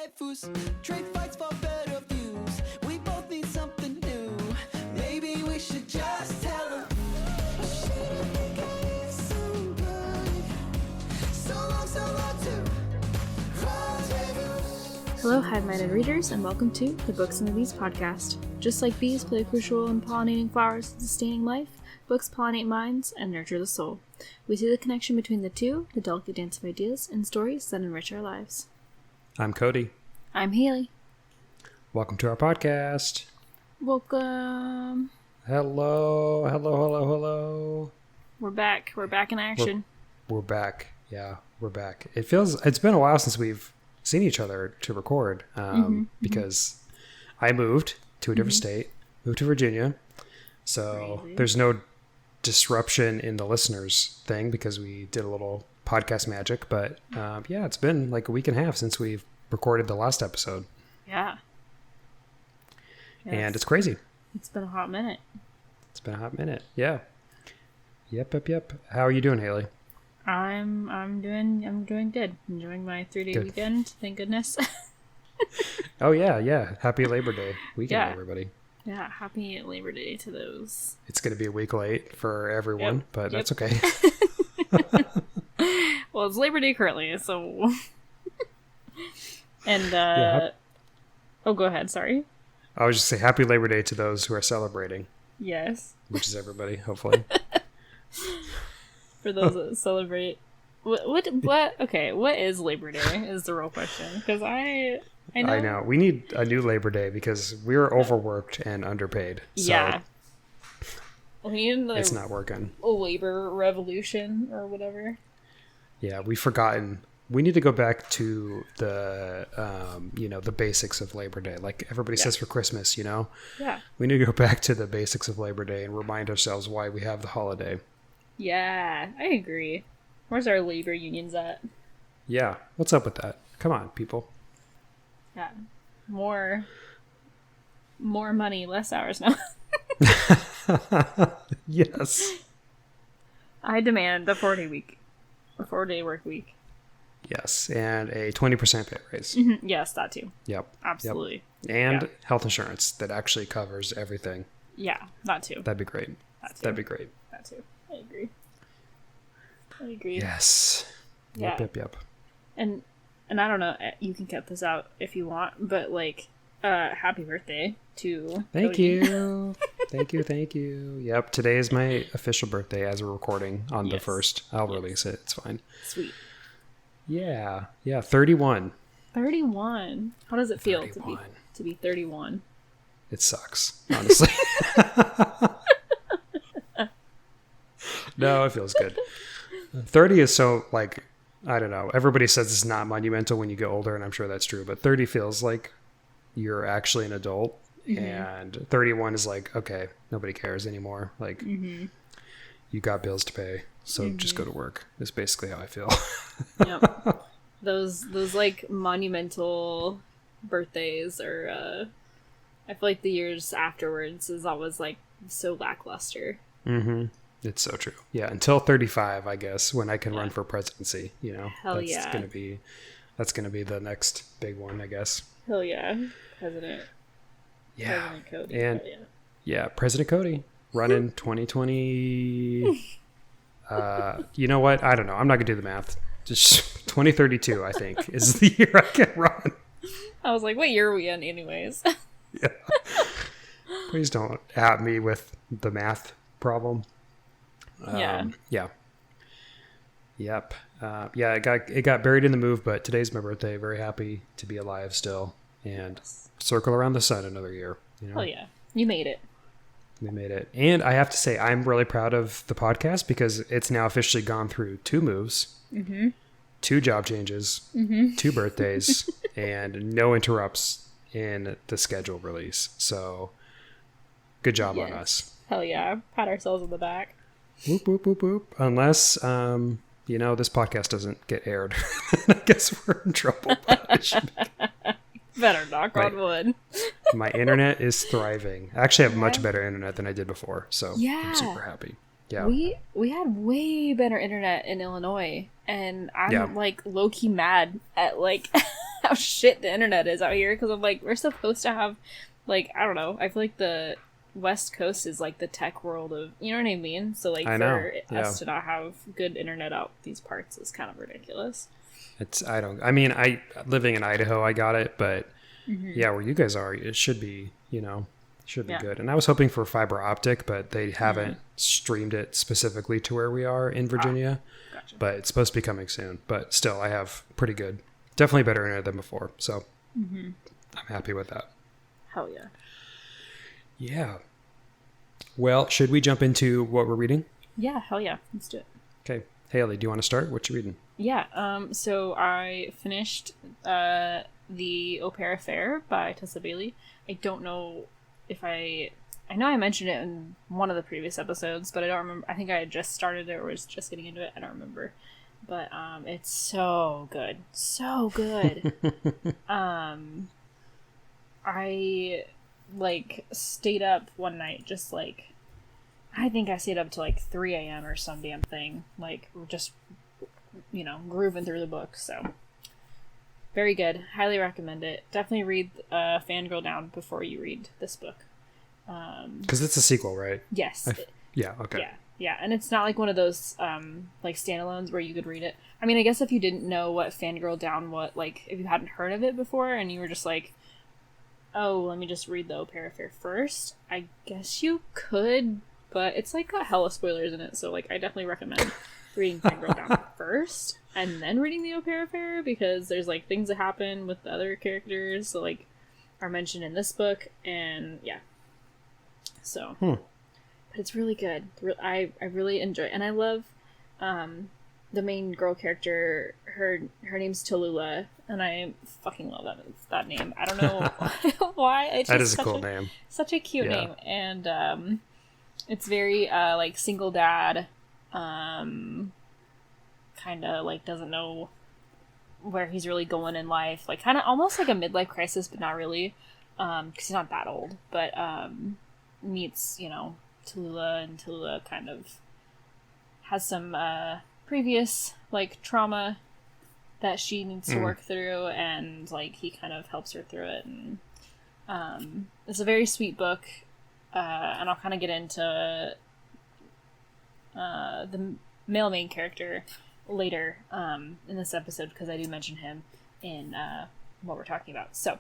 waifus, trade fights for better views. We both need something new. Maybe we should just tell them. Hello, hive-minded readers, and welcome to the Books and Movies podcast. Just like bees play a crucial role in pollinating flowers and sustaining life, books pollinate minds and nurture the soul. We see the connection between the two, the delicate dance of ideas, and stories that enrich our lives. I'm Cody. I'm Hailey. Welcome to our podcast. Welcome. Hello. We're back. We're back in action. We're back. Yeah, we're back. It's been a while since we've seen each other to record because I moved to a different state, moved to Virginia. So there's no disruption in the listeners thing because we did a little podcast magic. But yeah, it's been like a week and a half since we've recorded the last episode. Yeah. Yes. And it's crazy. It's been a hot minute. Yeah. Yep. How are you doing, Hailey? I'm doing good. Enjoying my 3-day weekend, thank goodness. Oh yeah. Happy Labor Day weekend, everybody. Yeah, happy Labor Day to those. It's going to be a week late for everyone, but that's okay. Well, it's Labor Day currently, so... And, oh, go ahead, sorry. I was just saying happy Labor Day to those who are celebrating. Yes. Which is everybody, hopefully. For those that celebrate. What is Labor Day is the real question. Because I know. We need a new Labor Day because we're overworked and underpaid. So yeah. We need it's not working. A labor revolution or whatever. Yeah, we've forgotten. We need to go back to the, the basics of Labor Day. Like everybody says for Christmas, Yeah. We need to go back to the basics of Labor Day and remind ourselves why we have the holiday. Yeah, I agree. Where's our labor unions at? Yeah, what's up with that? Come on, people. Yeah, more money, less hours now. Yes. I demand a 4-day work week. Yes, and a 20% pay raise. Mm-hmm. Yes, that too. Yep. Absolutely. Yep. And health insurance that actually covers everything. Yeah, that too. That'd be great. That'd be great. That too. I agree. Yes. Yeah. Yep. And I don't know, you can cut this out if you want, but happy birthday to Thank Cody. you. Thank you. Yep, today is my official birthday as we're recording on the 1st. I'll release it. It's fine. Sweet. Yeah, 31. 31. How does it feel to be 31? It sucks, honestly. No, it feels good. 30 is so, I don't know. Everybody says it's not monumental when you get older, and I'm sure that's true. But 30 feels like you're actually an adult. Mm-hmm. And 31 is like, okay, nobody cares anymore. You got bills to pay, so just go to work. Is basically how I feel. Yep. Those monumental birthdays are, I feel like the years afterwards is always, so lackluster. Mm-hmm. It's so true. Yeah, until 35, I guess, when I can run for presidency, Hell that's yeah. That's gonna be the next big one, I guess. Hell yeah. President Cody. And President Cody running 2020. You know what? I don't know. I'm not gonna do the math. Just 2032, I think, is the year I can run. I was like, what year are we in anyways? Yeah. Please don't at me with the math problem. Yep. It got buried in the move, but today's my birthday. Very happy to be alive still and circle around the sun another year. Oh yeah, you made it. We made it, and I have to say I'm really proud of the podcast because it's now officially gone through 2 moves, 2 job changes, 2 birthdays, and no interrupts in the schedule release. So, good job on us. Hell yeah, pat ourselves on the back. Whoop, whoop, whoop, whoop. Unless, this podcast doesn't get aired. I guess we're in trouble. Better knock on wood. My internet is thriving. I actually have much better internet than I did before, so I'm super happy. Yeah. We had way better internet in Illinois, and I'm low-key mad at how shit the internet is out here, because I'm like, we're supposed to have, like, I don't know, I feel like the West Coast is like the tech world of, you know what I mean? So like for us to not have good internet out these parts is kind of ridiculous. I living in Idaho, I got it, but yeah, where you guys are, it should be, be good. And I was hoping for fiber optic, but they haven't streamed it specifically to where we are in Virginia. Gotcha. But it's supposed to be coming soon. But still, I have pretty good, definitely better internet than before. So I'm happy with that. Hell yeah. Yeah. Well, should we jump into what we're reading? Yeah, hell yeah. Let's do it. Okay. Hailey, do you want to start? What you reading? Yeah. So I finished The Au Pair Affair by Tessa Bailey. I don't know if I know I mentioned it in one of the previous episodes, but I don't remember. I think I had just started it or was just getting into it. I don't remember. But it's so good. So good. I stayed up one night just I think I stayed up till 3 a.m. or some damn thing. Just grooving through the book. So very good. Highly recommend it. Definitely read Fangirl Down before you read this book. Because it's a sequel, right? Yes. Yeah, okay. Yeah, and it's not one of those standalones where you could read it. I mean, I guess if you didn't know what Fangirl Down, if you hadn't heard of it before and you were just oh, let me just read the Au Pair Affair first, I guess you could, but it's got hella spoilers in it, so I definitely recommend reading Fangirl Down first and then reading the Au Pair Affair, because there's things that happen with the other characters that are mentioned in this book, and yeah. So but it's really good. I really enjoy it. And I love the main girl character. Her name's Tallulah, and I fucking love that name. I don't know why. It's that is a cool name. Such a cute name, and it's very single dad, kind of doesn't know where he's really going in life. Kind of almost like a midlife crisis, but not really, because he's not that old. But meets Tallulah, and Tallulah kind of has some previous trauma that she needs to work through, and he kind of helps her through it. And it's a very sweet book, and I'll kind of get into the male main character later in this episode, because I do mention him in what we're talking about. So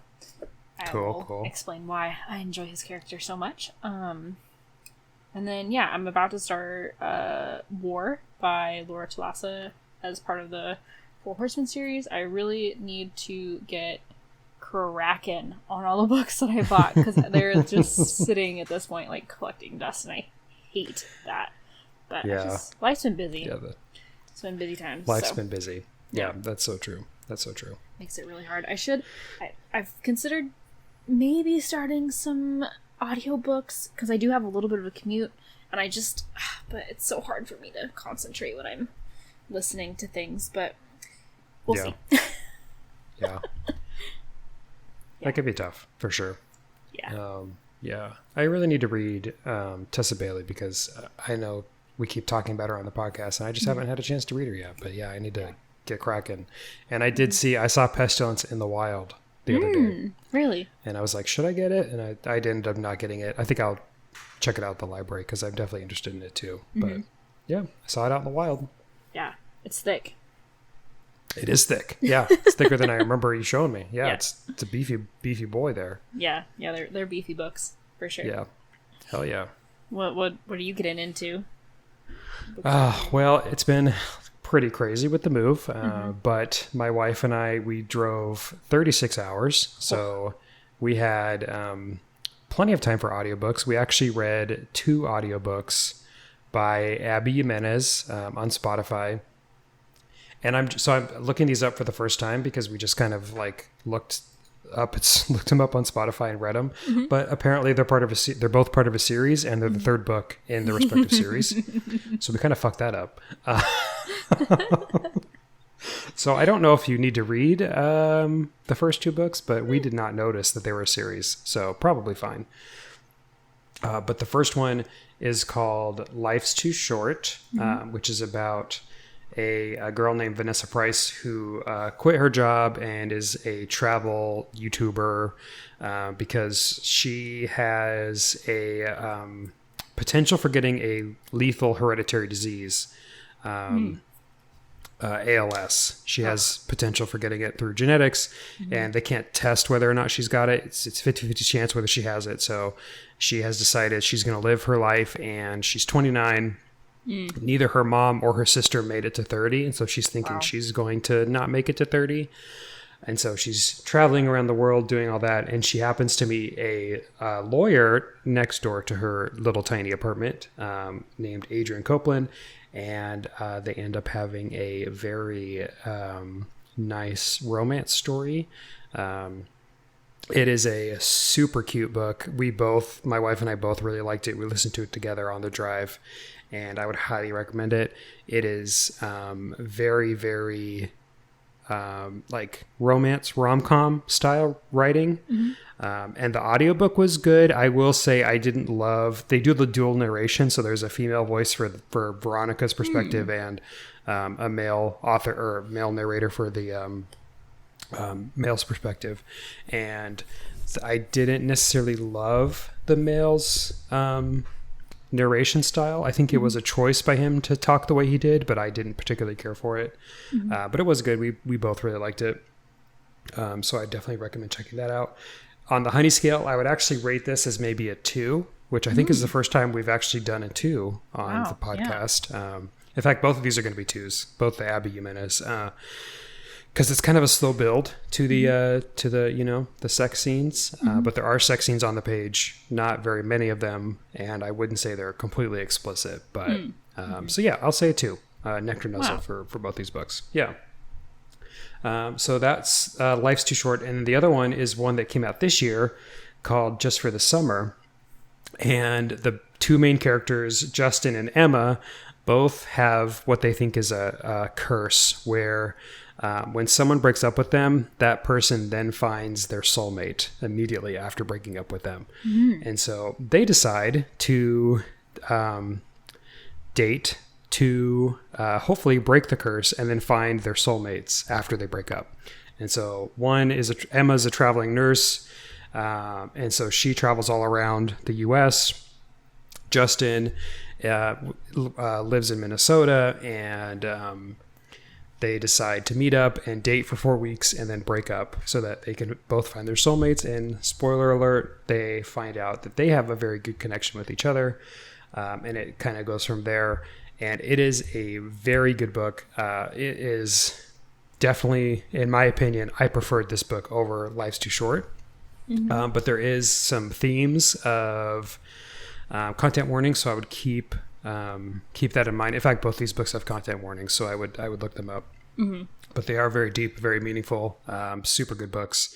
I will explain why I enjoy his character so much. And then, yeah, I'm about to start War by Laura Thalassa as part of the Four Horsemen series. I really need to get cracking on all the books that I bought, because they're just sitting at this point collecting dust, and I hate that. But life's been busy. Yeah, it's been busy times. Life's been busy. Yeah, that's so true. Makes it really hard. I've considered maybe starting some audiobooks, because I do have a little bit of a commute, and but it's so hard for me to concentrate when I'm listening to things, but we'll see. Yeah. That could be tough, for sure. Yeah. I really need to read Tessa Bailey, because I know we keep talking about her on the podcast, and I just haven't had a chance to read her yet. But yeah, I need to get cracking. And I saw Pestilence in the Wild the other day. Really? And I was like, should I get it? And I ended up not getting it. I think I'll check it out at the library, because I'm definitely interested in it too. But yeah, I saw it out in the wild. Yeah, it's thick. It is thick. Yeah, it's thicker than I remember you showing me. Yeah, it's a beefy boy there. Yeah, they're beefy books for sure. Yeah, hell yeah. What are you getting into? Well, it's been pretty crazy with the move, but my wife and we drove 36 hours, so we had plenty of time for audiobooks. We actually read 2 audiobooks by Abby Jimenez on Spotify. And I'm looking these up for the first time, because we just kind of looked them up on Spotify and read them. But apparently they're both part of a series, and they're the third book in the respective series. So we kind of fucked that up. So I don't know if you need to read the first 2 books, but we did not notice that they were a series, so probably fine. But the first one is called Life's Too Short, which is about a girl named Vanessa Price who quit her job and is a travel YouTuber because she has a potential for getting a lethal hereditary disease. ALS. She has potential for getting it through genetics, and they can't test whether or not she's got it. It's 50-50 chance whether she has it. So she has decided she's going to live her life, and she's 29. Neither her mom or her sister made it to 30, and so she's thinking she's going to not make it to 30. And so she's traveling around the world doing all that, and she happens to meet a lawyer next door to her little tiny apartment named Adrian Copeland, and they end up having a very nice romance story. It is a super cute book. My wife and I both really liked it. We listened to it together on the drive, and I would highly recommend it. It is very, very like romance rom-com style writing. And the audiobook was good. I will say I didn't love, they do the dual narration. So there's a female voice for Veronica's perspective and a male author or male narrator for the male's perspective. And I didn't necessarily love the male's narration style. I think it was a choice by him to talk the way he did, but I didn't particularly care for it. But it was good. We both really liked it. So I definitely recommend checking that out. On the Honey scale, I would actually rate this as maybe a 2, which I think is the first time we've actually done a 2 on the podcast. Yeah. In fact, both of these are going to be 2s, both the Abby Jimenez, because it's kind of a slow build to the the sex scenes, but there are sex scenes on the page, not very many of them, and I wouldn't say they're completely explicit, but so yeah, I'll say a 2, Nectar Nuzzle for both these books. Yeah. So that's Life's Too Short. And the other one is one that came out this year called Just for the Summer. And the two main characters, Justin and Emma, both have what they think is a curse where when someone breaks up with them, that person then finds their soulmate immediately after breaking up with them. And so they decide to date to hopefully break the curse and then find their soulmates after they break up. And so one is Emma's a traveling nurse, and so she travels all around the U.S. Justin lives in Minnesota, and they decide to meet up and date for 4 weeks and then break up so that they can both find their soulmates. And spoiler alert, they find out that they have a very good connection with each other, and it kind of goes from there. And it is a very good book. It is definitely, in my opinion, I preferred this book over Life's Too Short. But there is some themes of content warnings, so I would keep that in mind. In fact, both these books have content warnings, so I would look them up. But they are very deep, very meaningful, super good books.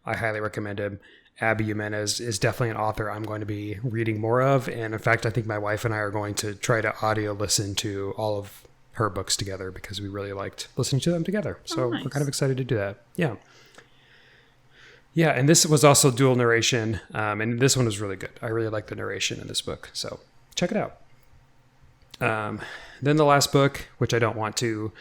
I highly recommend them. Abby Jimenez is definitely an author I'm going to be reading more of. And in fact, I think my wife and I are going to try to audio listen to all of her books together because we really liked listening to them together. So nice. We're kind of excited to do that. Yeah. Yeah. And this was also dual narration. And this one was really good. I really like the narration in this book. So check it out. Then the last book, which I don't want to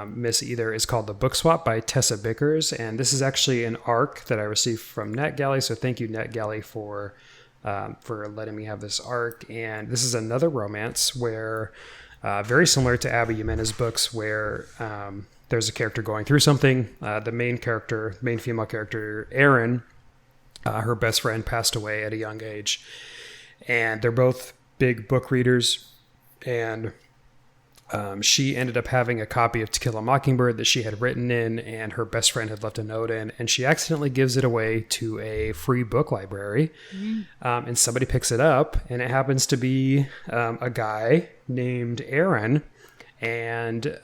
miss either, is called The Book Swap by Tessa Bickers, and this is actually an ARC that I received from NetGalley, so thank you NetGalley for letting me have this ARC. And this is another romance where very similar to Abby Jimenez books, where there's a character going through something. The main female character, Erin, her best friend passed away at a young age, and they're both big book readers, and she ended up having a copy of To Kill a Mockingbird that she had written in, and her best friend had left a note in, and she accidentally gives it away to a free book library. And somebody picks it up, and it happens to be a guy named Aaron, and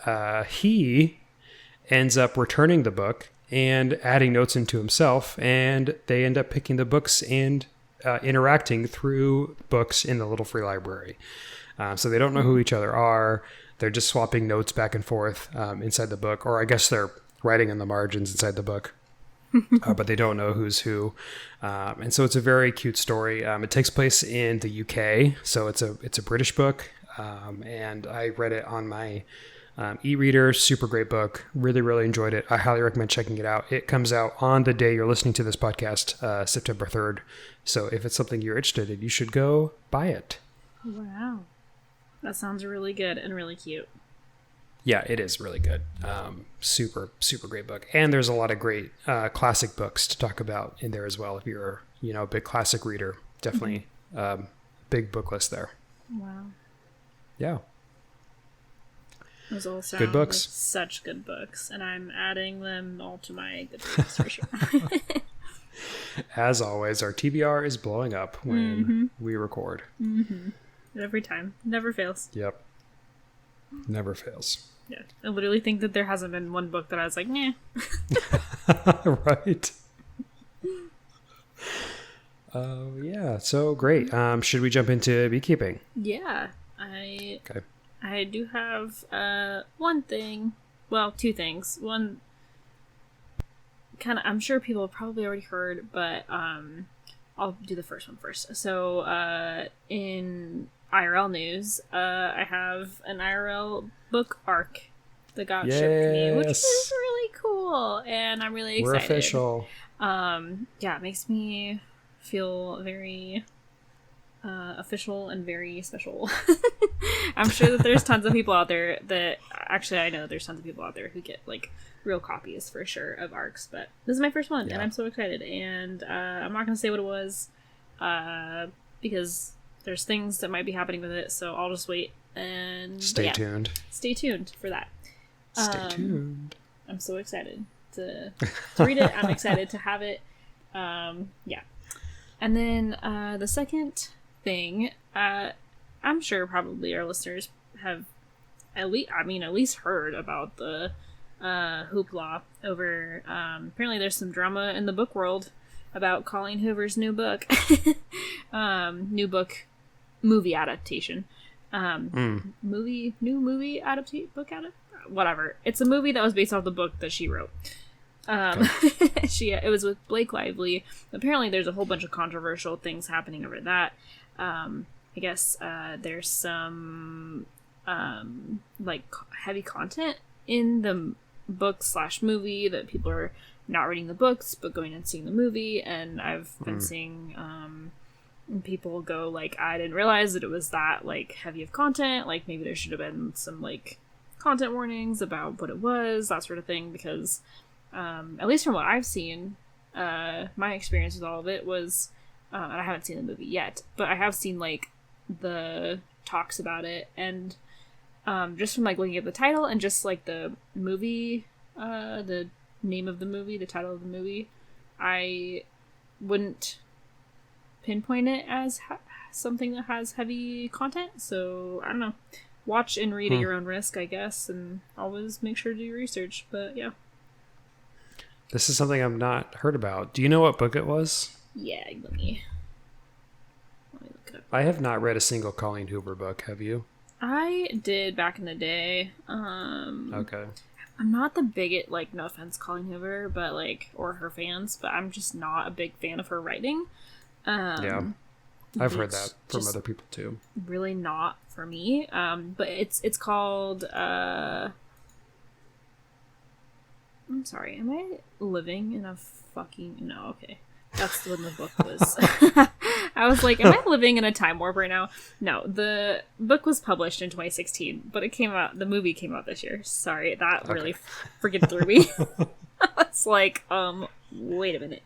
he ends up returning the book and adding notes into himself, and they end up picking the books and interacting through books in the little free library. So they don't know who each other are. They're just swapping notes back and forth inside the book, or I guess they're writing in the margins inside the book, but they don't know who's who. And so it's a very cute story. It takes place in the UK, so it's a British book, and I read it on my E-reader, super great book. Really, really enjoyed it. I highly recommend checking it out. It comes out on the day you're listening to this podcast, September 3rd. So if it's something you're interested in, you should go buy it. Wow. That sounds really good and really cute. Yeah, it is really good. Super, super great book. And there's a lot of great classic books to talk about in there as well. If you're, a big classic reader, definitely big book list there. Wow. Yeah. Those all sound Good books. like such good books. And I'm adding them all to my Goodreads for sure. As always, our TBR is blowing up when we record. Mm-hmm. Every time. Never fails. Yep. Never fails. Yeah. I literally think that there hasn't been one book that I was like, nah. Right. Yeah. So great. Should we jump into beekeeping? Yeah. I do have one thing. Well, two things. One, kind of, I'm sure people have probably already heard, but I'll do the first one first. So in IRL news, I have an IRL book arc that got shipped to me, which is really cool, and I'm really excited. We're official. Yeah, it makes me feel very official and very special. I'm sure that there's tons of people out there that actually I know there's tons of people out there who get like real copies for sure of arcs, but this is my first one and I'm so excited, and I'm not gonna say what it was because there's things that might be happening with it, so I'll just wait and stay tuned for that. Stay tuned. I'm so excited to read it. I'm excited to have it. Yeah. And then the second thing, I'm sure probably our listeners have at least heard about the hoopla over. Apparently, there's some drama in the book world about Colleen Hoover's new book, movie adaptation, movie adaptation, whatever. It's a movie that was based off the book that she wrote. It was with Blake Lively. Apparently there's a whole bunch of controversial things happening over that. I guess there's some like heavy content in the book / movie that people are not reading the books but going and seeing the movie, and I've been seeing people go like, I didn't realize that it was that like heavy of content, like maybe there should have been some like content warnings about what it was, that sort of thing, because at least from what I've seen, my experience with all of it was, and I haven't seen the movie yet, but I have seen like the talks about it, and just from like looking at the title and just like the movie, the name of the movie, the title of the movie, I wouldn't pinpoint it as something that has heavy content. So I don't know. Watch and read at your own risk, I guess, and always make sure to do your research. But yeah. This is something I've not heard about. Do you know what book it was? Yeah, let me look it up. I have not read a single Colleen Hoover book. Have you? I did back in the day. Okay. I'm not the biggest, like, no offense, Colleen Hoover, but like, or her fans, but I'm just not a big fan of her writing. Yeah. I've heard that from other people too. Really not for me. But it's called I'm sorry, am I living in a fucking no, okay. That's when the book was. I was like, am I living in a time warp right now? No, the book was published in 2016, but the movie came out this year. Sorry, that really freaking threw me. I was like, wait a minute.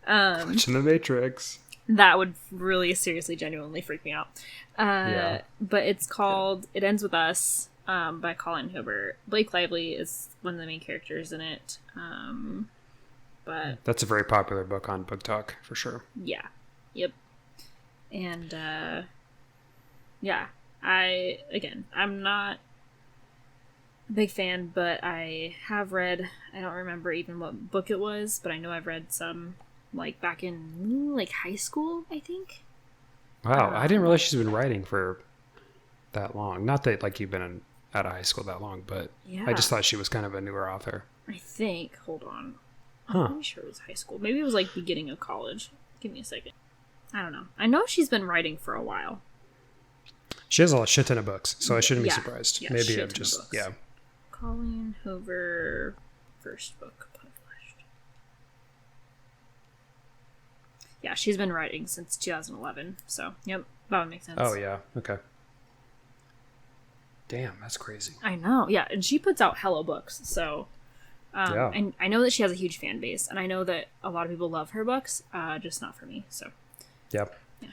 Watching the Matrix. That would really seriously, genuinely freak me out. But it's called It Ends With Us by Colleen Hoover. Blake Lively is one of the main characters in it. But that's a very popular book on Book Talk, for sure. Yeah. Yep. And, I'm not a big fan, but I have read, I don't remember even what book it was, but I know I've read some, like, back in, like, high school, I think. Wow, I didn't realize she's been writing for that long. Not that, like, you've been out of high school that long, but yeah. I just thought she was kind of a newer author. I think. Hold on. I'm pretty sure it was high school. Maybe it was, like, beginning of college. Give me a second. I don't know. I know she's been writing for a while. She has a shit ton of books, so I shouldn't be surprised. Yeah, maybe I'm just, Colleen Hoover first book published. Yeah, she's been writing since 2011. So, yep, that would make sense. Oh, yeah. Okay. Damn, that's crazy. I know. Yeah, and she puts out hella books. So, Yeah. and I know that she has a huge fan base, and I know that a lot of people love her books, just not for me. So, Yep. Yeah.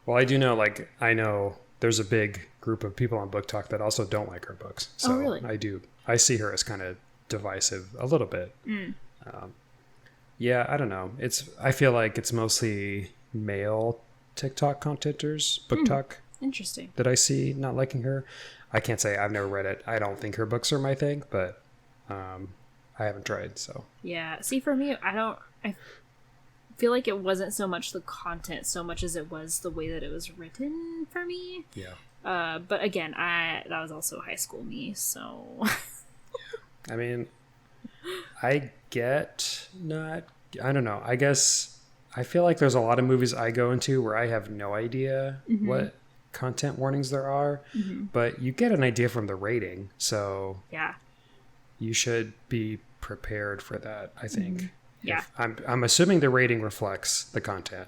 Well, I do know, like, I know there's a big group of people on Book Talk that also don't like her books. So Oh, really? I see her as kind of divisive a little bit. Yeah, I don't know. I feel like it's mostly male TikTok contenters, Book Talk, interesting. that I see not liking her. I can't say I've never read it. I don't think her books are my thing, but I haven't tried, so. Yeah. See, for me, I feel like it wasn't so much the content so much as it was the way that it was written for me. Yeah. But again, that was also high school me, so. I mean, I don't know. I guess I feel like there's a lot of movies I go into where I have no idea what content warnings there are, but you get an idea from the rating. So Yeah. you should be prepared for that, I think. Yeah. I'm assuming the rating reflects the content.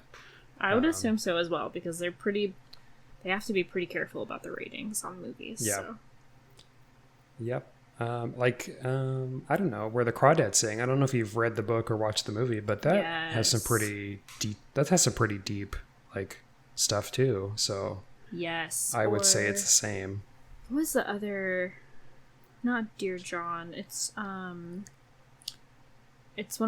I would assume so as well, because they have to be pretty careful about the ratings on movies. Yeah. So. Yep. I don't know, Where the Crawdads Sing. I don't know if you've read the book or watched the movie, but that has some pretty deep like stuff too. So Yes. I would say it's the same. What was the other? Not Dear John. It's one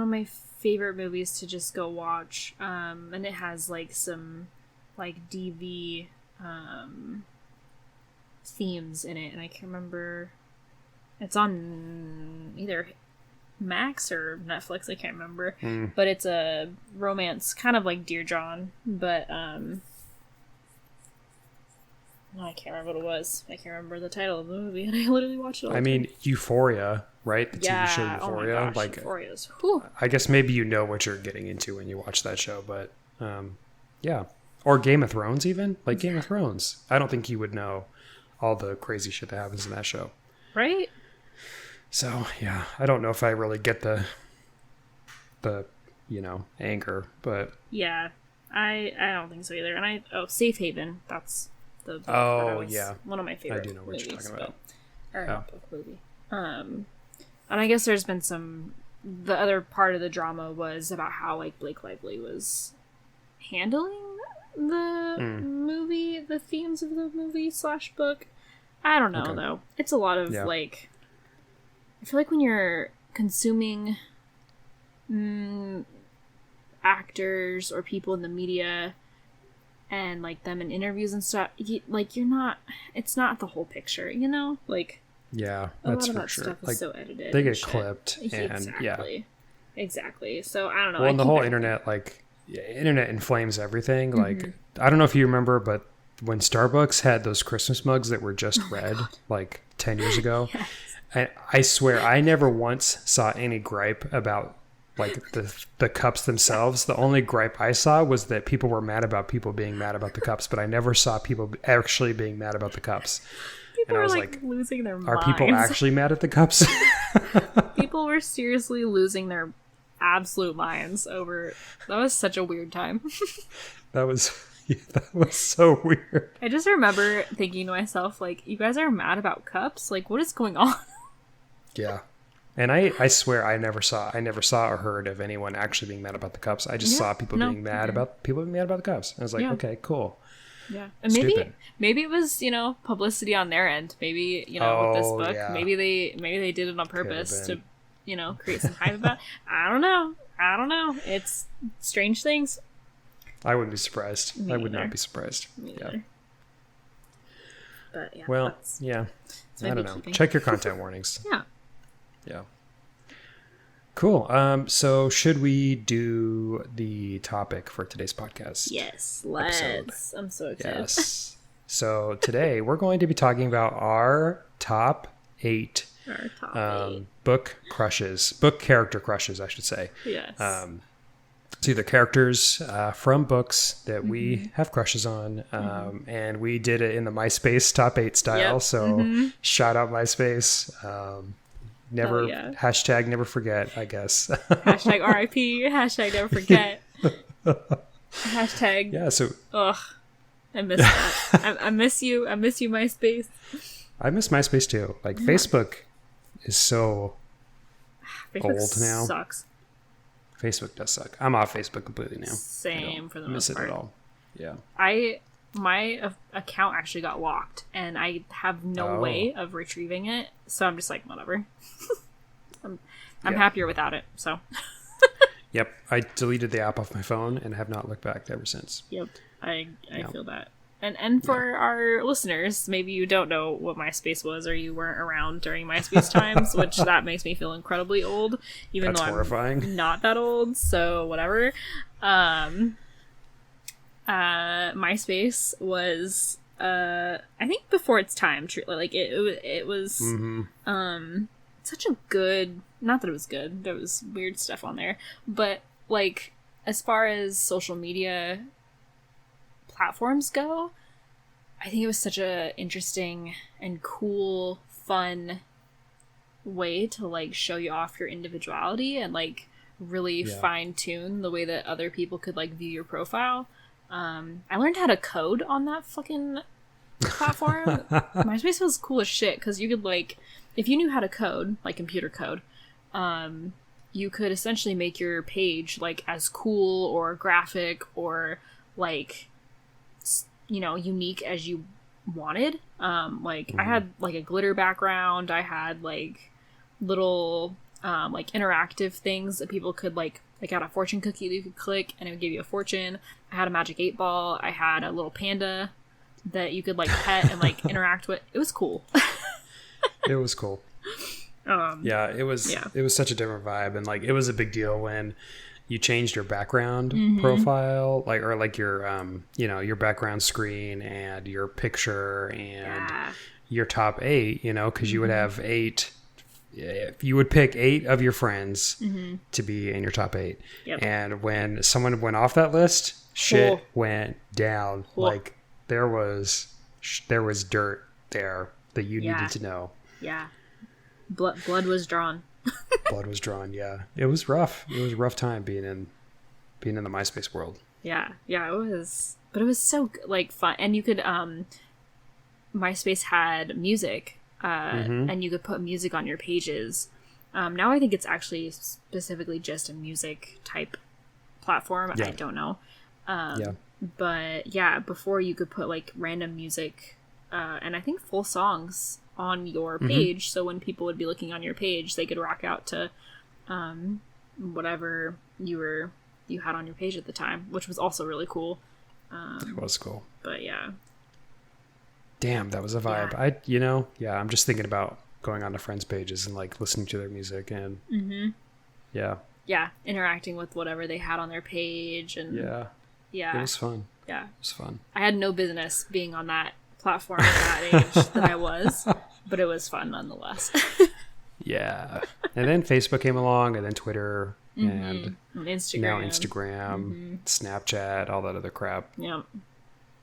of my favorite movies to just go watch. And it has like some like DV themes in it, and I can't remember. It's on either Max or Netflix, I can't remember. But it's a romance, kind of like Dear John, but I can't remember what it was. I can't remember the title of the movie, and I literally watched it all the time. Euphoria, right? The TV show Euphoria. Oh my gosh, like, Euphoria's. Whew. I guess maybe you know what you're getting into when you watch that show, but yeah. Or Game of Thrones, even. Like Game of Thrones. I don't think you would know all the crazy shit that happens in that show. Right? So, yeah. I don't know if I really get the anger, but... Yeah. I don't think so either. And Safe Haven. That's the book. Oh, that was yeah. one of my favorite I do know what movies, you're talking about. Not book, movie. And I guess there's been the other part of the drama was about how like Blake Lively was handling the movie, the themes of the movie / book. I don't know though. It's a lot of like, I feel like when you're consuming actors or people in the media and like them in interviews and stuff, it's not the whole picture, like yeah, a that's lot of for that sure. stuff is Like, so edited. they and get shit. clipped, and exactly. So I don't know. Well, and the whole internet, internet inflames everything. Like, I don't know if you remember, but when Starbucks had those Christmas mugs that were just red, like 10 years ago, Yes. and I swear I never once saw any gripe about like the cups themselves. The only gripe I saw was that people were mad about people being mad about the cups, but I never saw people actually being mad about the cups. People And I were was like losing their minds. are people actually mad at the cups? People were seriously losing their absolute minds over. That was such a weird time. That was so weird. I just remember thinking to myself, like, you guys are mad about cups? Like, what is going on? Yeah. And I swear I never saw or heard of anyone actually being mad about the cups. I just saw people being mad about the cups. I was like, okay, cool. Yeah. And maybe it was, publicity on their end. Maybe, with this book, maybe they did it on purpose to, create some hype about it. I don't know. It's strange things. I wouldn't be surprised. Me I would either. not be surprised. Me Yeah. either. But yeah. Well, that's yeah. my I don't know. beekeeping. Check your content warnings. Yeah. Yeah. Cool. So should we do the topic for today's podcast? Yes, let's. Episode? I'm so excited. Yes. So today we're going to be talking about our top 8 Our top 8. book character crushes, I should say. Yes. it's either characters from books that we have crushes on, and we did it in the MySpace top 8 style. Yep. So shout out MySpace. Never hashtag never forget, I guess. Hashtag RIP. Hashtag never forget. Hashtag. So ugh, I miss that. I miss you. I miss you, MySpace. I miss MySpace too. Like Facebook is so Facebook old now. Sucks. Facebook does suck. I'm off Facebook completely now. Same for the miss most it part. at all. Yeah. My account actually got locked, and I have no way of retrieving it. So I'm just like, whatever. I'm happier without it. So. Yep, I deleted the app off my phone and have not looked back ever since. Yep, I feel that. And for our listeners, maybe you don't know what MySpace was, or you weren't around during MySpace times, which that makes me feel incredibly old, even That's though horrifying. I'm not that old. So whatever. MySpace was I think before its time. Truly, like it was such a good. Not that it was good. There was weird stuff on there, but like as far as social media platforms go, I think it was such a interesting and cool, fun way to like show you off your individuality and like really fine tune the way that other people could like view your profile. I learned how to code on that fucking platform. MySpace was cool as shit because you could like, if you knew how to code, like computer code, you could essentially make your page like as cool or graphic or like, you know, unique as you wanted. I had like a glitter background. I had like little like interactive things that people could like had a fortune cookie that you could click and it would give you a fortune. I had a magic 8-ball. I had a little panda that you could like pet and like interact with. It was cool. It was cool. It was such a different vibe, and like it was a big deal when you changed your background profile, like, or like your you know, your background screen and your picture and your top 8, you know, because you would have 8. You would pick 8 of your friends to be in your top 8, and when someone went off that list, shit went down. Like there was dirt there that you needed to know. Yeah. Blood was drawn. Blood was drawn. Yeah, it was rough. It was a rough time being in the MySpace world. Yeah, it was, but it was so like fun, and you could MySpace had music, and you could put music on your pages. Now I think it's actually specifically just a music type platform. I don't know. But yeah, before you could put like random music, and I think full songs on your page, so when people would be looking on your page, they could rock out to whatever you had on your page at the time, which was also really cool. It was cool. But yeah. Damn, that was a vibe. Yeah. I'm just thinking about going on to friends' pages and like listening to their music and interacting with whatever they had on their page, and it was fun. Yeah, it was fun. I had no business being on that platform at that age that I was, but it was fun nonetheless. Yeah. And then Facebook came along, and then Twitter, and Instagram. Now Instagram, Snapchat, all that other crap. Yep.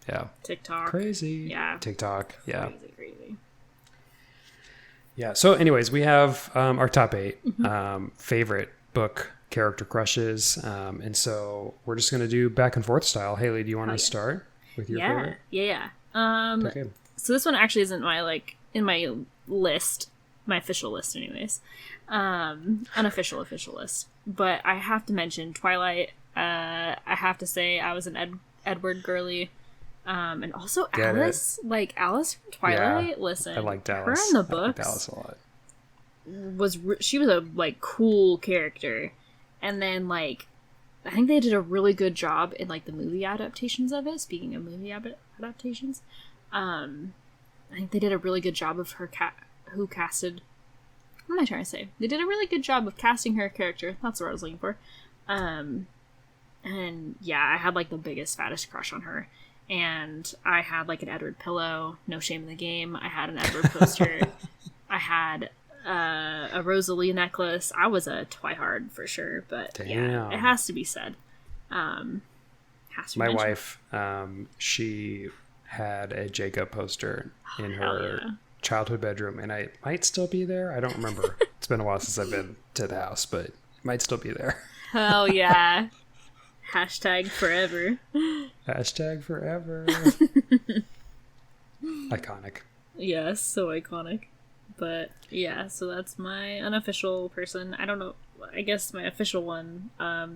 Yeah. TikTok. Crazy. Yeah. TikTok. Yeah. Crazy. Yeah. So anyways, we have our top 8 favorite book character crushes. And so we're just going to do back and forth style. Haley, do you want to start with your favorite? Yeah. Okay. So this one actually isn't in my list, my official list anyways. Unofficial official list. But I have to mention Twilight. I have to say I was an Edward girly. And also Alice. Like Alice from Twilight. Yeah, listen, I liked Alice. Her in the books. I liked Alice a lot. She was a like cool character. And then like I think they did a really good job in like the movie adaptations of it. Speaking of movie adaptations, I think they did a really good job of her who casted. What am I trying to say? They did a really good job of casting her character. That's what I was looking for. And yeah, I had like the biggest, fattest crush on her. And I had like an Edward pillow. No shame in the game. I had an Edward poster. I had a Rosalie necklace. I was a twihard for sure, but yeah, it has to be said. Has to be My mentioned. wife, she had a Jacob poster in hell her yeah. childhood bedroom, and I might still be there. I don't remember. It's been a while since I've been to the house, but it might still be there. Hell yeah. Hashtag forever. Hashtag forever. Iconic. Yeah, so iconic. But yeah, so that's my unofficial person. I don't know. I guess my official one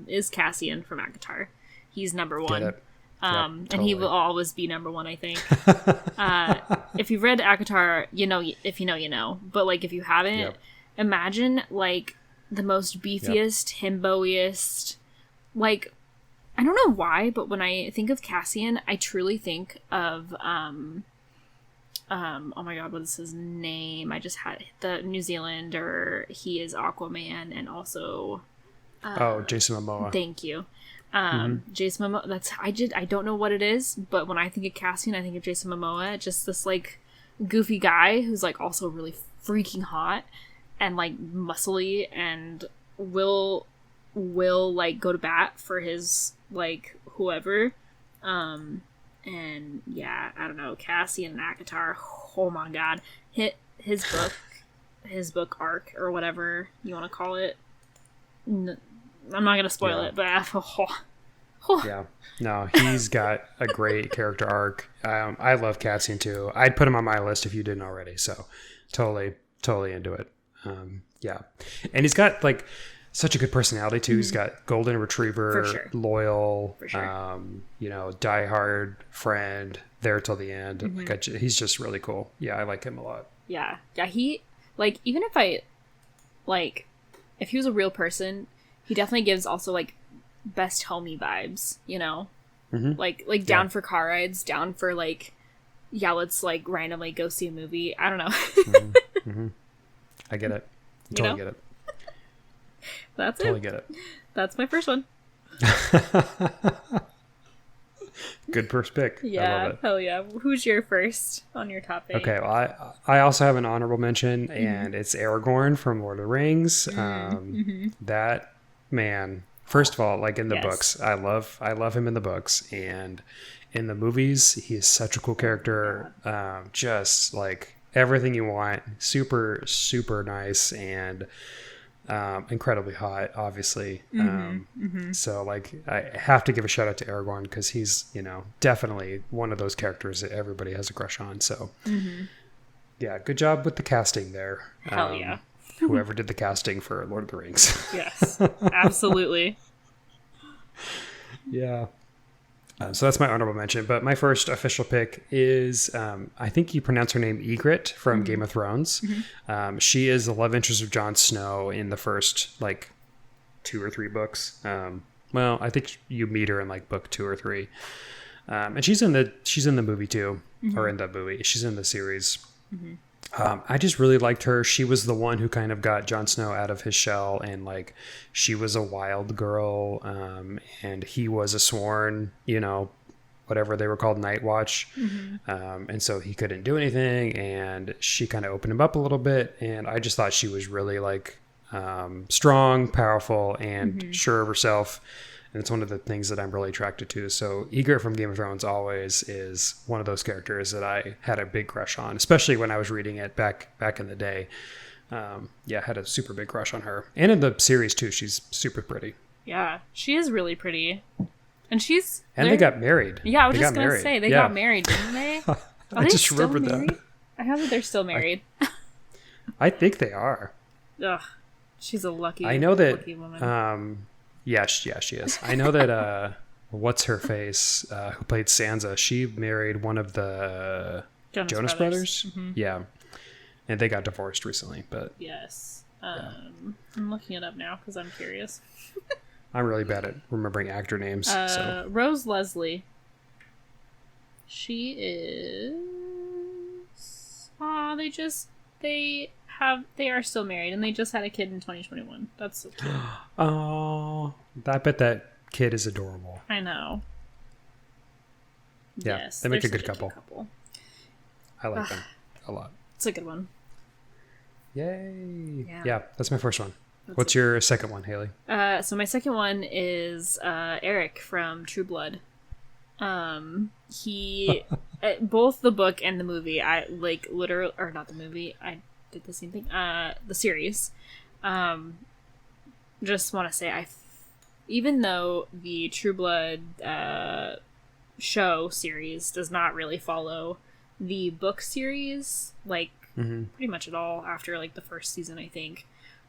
is Cassian from ACOTAR. He's number one. Get it? And he will always be number one, I think. Totally. If you've read ACOTAR, you know, if you know, you know. But like, if you haven't, Yep. imagine like the most beefiest, himboiest, like, I don't know why, but when I think of Cassian, I truly think of oh my god, what is his name? I just had the New Zealander. He is Aquaman, and also Jason Momoa. thank you, Jason Momoa. That's I don't know what it is, but when I think of Cassian, I think of Jason Momoa. Just this like goofy guy who's like also really freaking hot and like muscly and will like go to bat for his like whoever. And yeah, I don't know, Cassian and ACOTAR, oh my god. His book arc, or whatever you want to call it. I'm not going to spoil it, but Yeah. No, he's got a great character arc. I love Cassian too. I'd put him on my list if you didn't already, so totally into it. Yeah. And he's got like such a good personality too. He's got golden retriever, For sure. loyal, For sure. you know, diehard friend, there till the end. Like he's just really cool. Yeah, I like him a lot. yeah, he like, even if I like, if he was a real person, he definitely gives also like best homie vibes, you know, like down for car rides, down for like, yeah, let's like randomly go see a movie. I don't know. I get it. You Totally know? get it. That's Totally it. get it. That's my first one. Good first pick. I Yeah, love it. hell yeah. Who's your first on your top 8? Okay, well, I also have an honorable mention, and it's Aragorn from Lord of the Rings. That man, first of all, like in the Yes. books, I love him in the books, and in the movies, he is such a cool character. Just like everything you want, super nice, and incredibly hot, obviously. So like I have to give a shout out to Aragorn because he's, you know, definitely one of those characters that everybody has a crush on. So yeah, good job with the casting there. Hell yeah. Whoever did the casting for Lord of the Rings. Yes, absolutely. Yeah. So that's my honorable mention. But my first official pick is, I think you pronounce her name Ygritte from Game of Thrones. She is the love interest of Jon Snow in the first, like, 2 or 3 books. Well, I think you meet her in, like, book 2 or 3. And she's in the movie, too. Or in the movie. She's in the series. I just really liked her. She was the one who kind of got Jon Snow out of his shell, and like she was a wild girl, and he was a sworn, you know, whatever they were called, Night Watch, and so he couldn't do anything, and she kind of opened him up a little bit, and I just thought she was really like strong, powerful, and sure of herself. And it's one of the things that I'm really attracted to. So Ygritte from Game of Thrones always is one of those characters that I had a big crush on, especially when I was reading it back in the day. Yeah, I had a super big crush on her. And in the series too, she's super pretty. Yeah, she is really pretty. And they got married. Yeah, I was They just got going to married. say, they Yeah. got married, didn't they? Are I they just still remembered married? that. I have that they're still married. I think they are. Ugh, she's a lucky, I know that. lucky woman. Yeah, she is. I know that. What's her face? Who played Sansa? She married one of the Jonas Brothers. Yeah, and they got divorced recently. But Yes. I'm looking it up now because I'm curious. I'm really bad at remembering actor names. So Rose Leslie. She is. They are still married, and they just had a kid in 2021. That's so cute. oh, I bet that kid is adorable. I know. Yeah, Yes, they make they're a good such cute couple. I like them a lot. It's a good one. Yay! Yeah. Yeah, that's my first one. What's your second one, Hailey? So my second one is Eric from True Blood. He both the book and the movie, I like literally, or not the movie, I did the same thing. The series. Just want to say, even though the True Blood show series does not really follow the book series, like pretty much at all after like the first season, I think.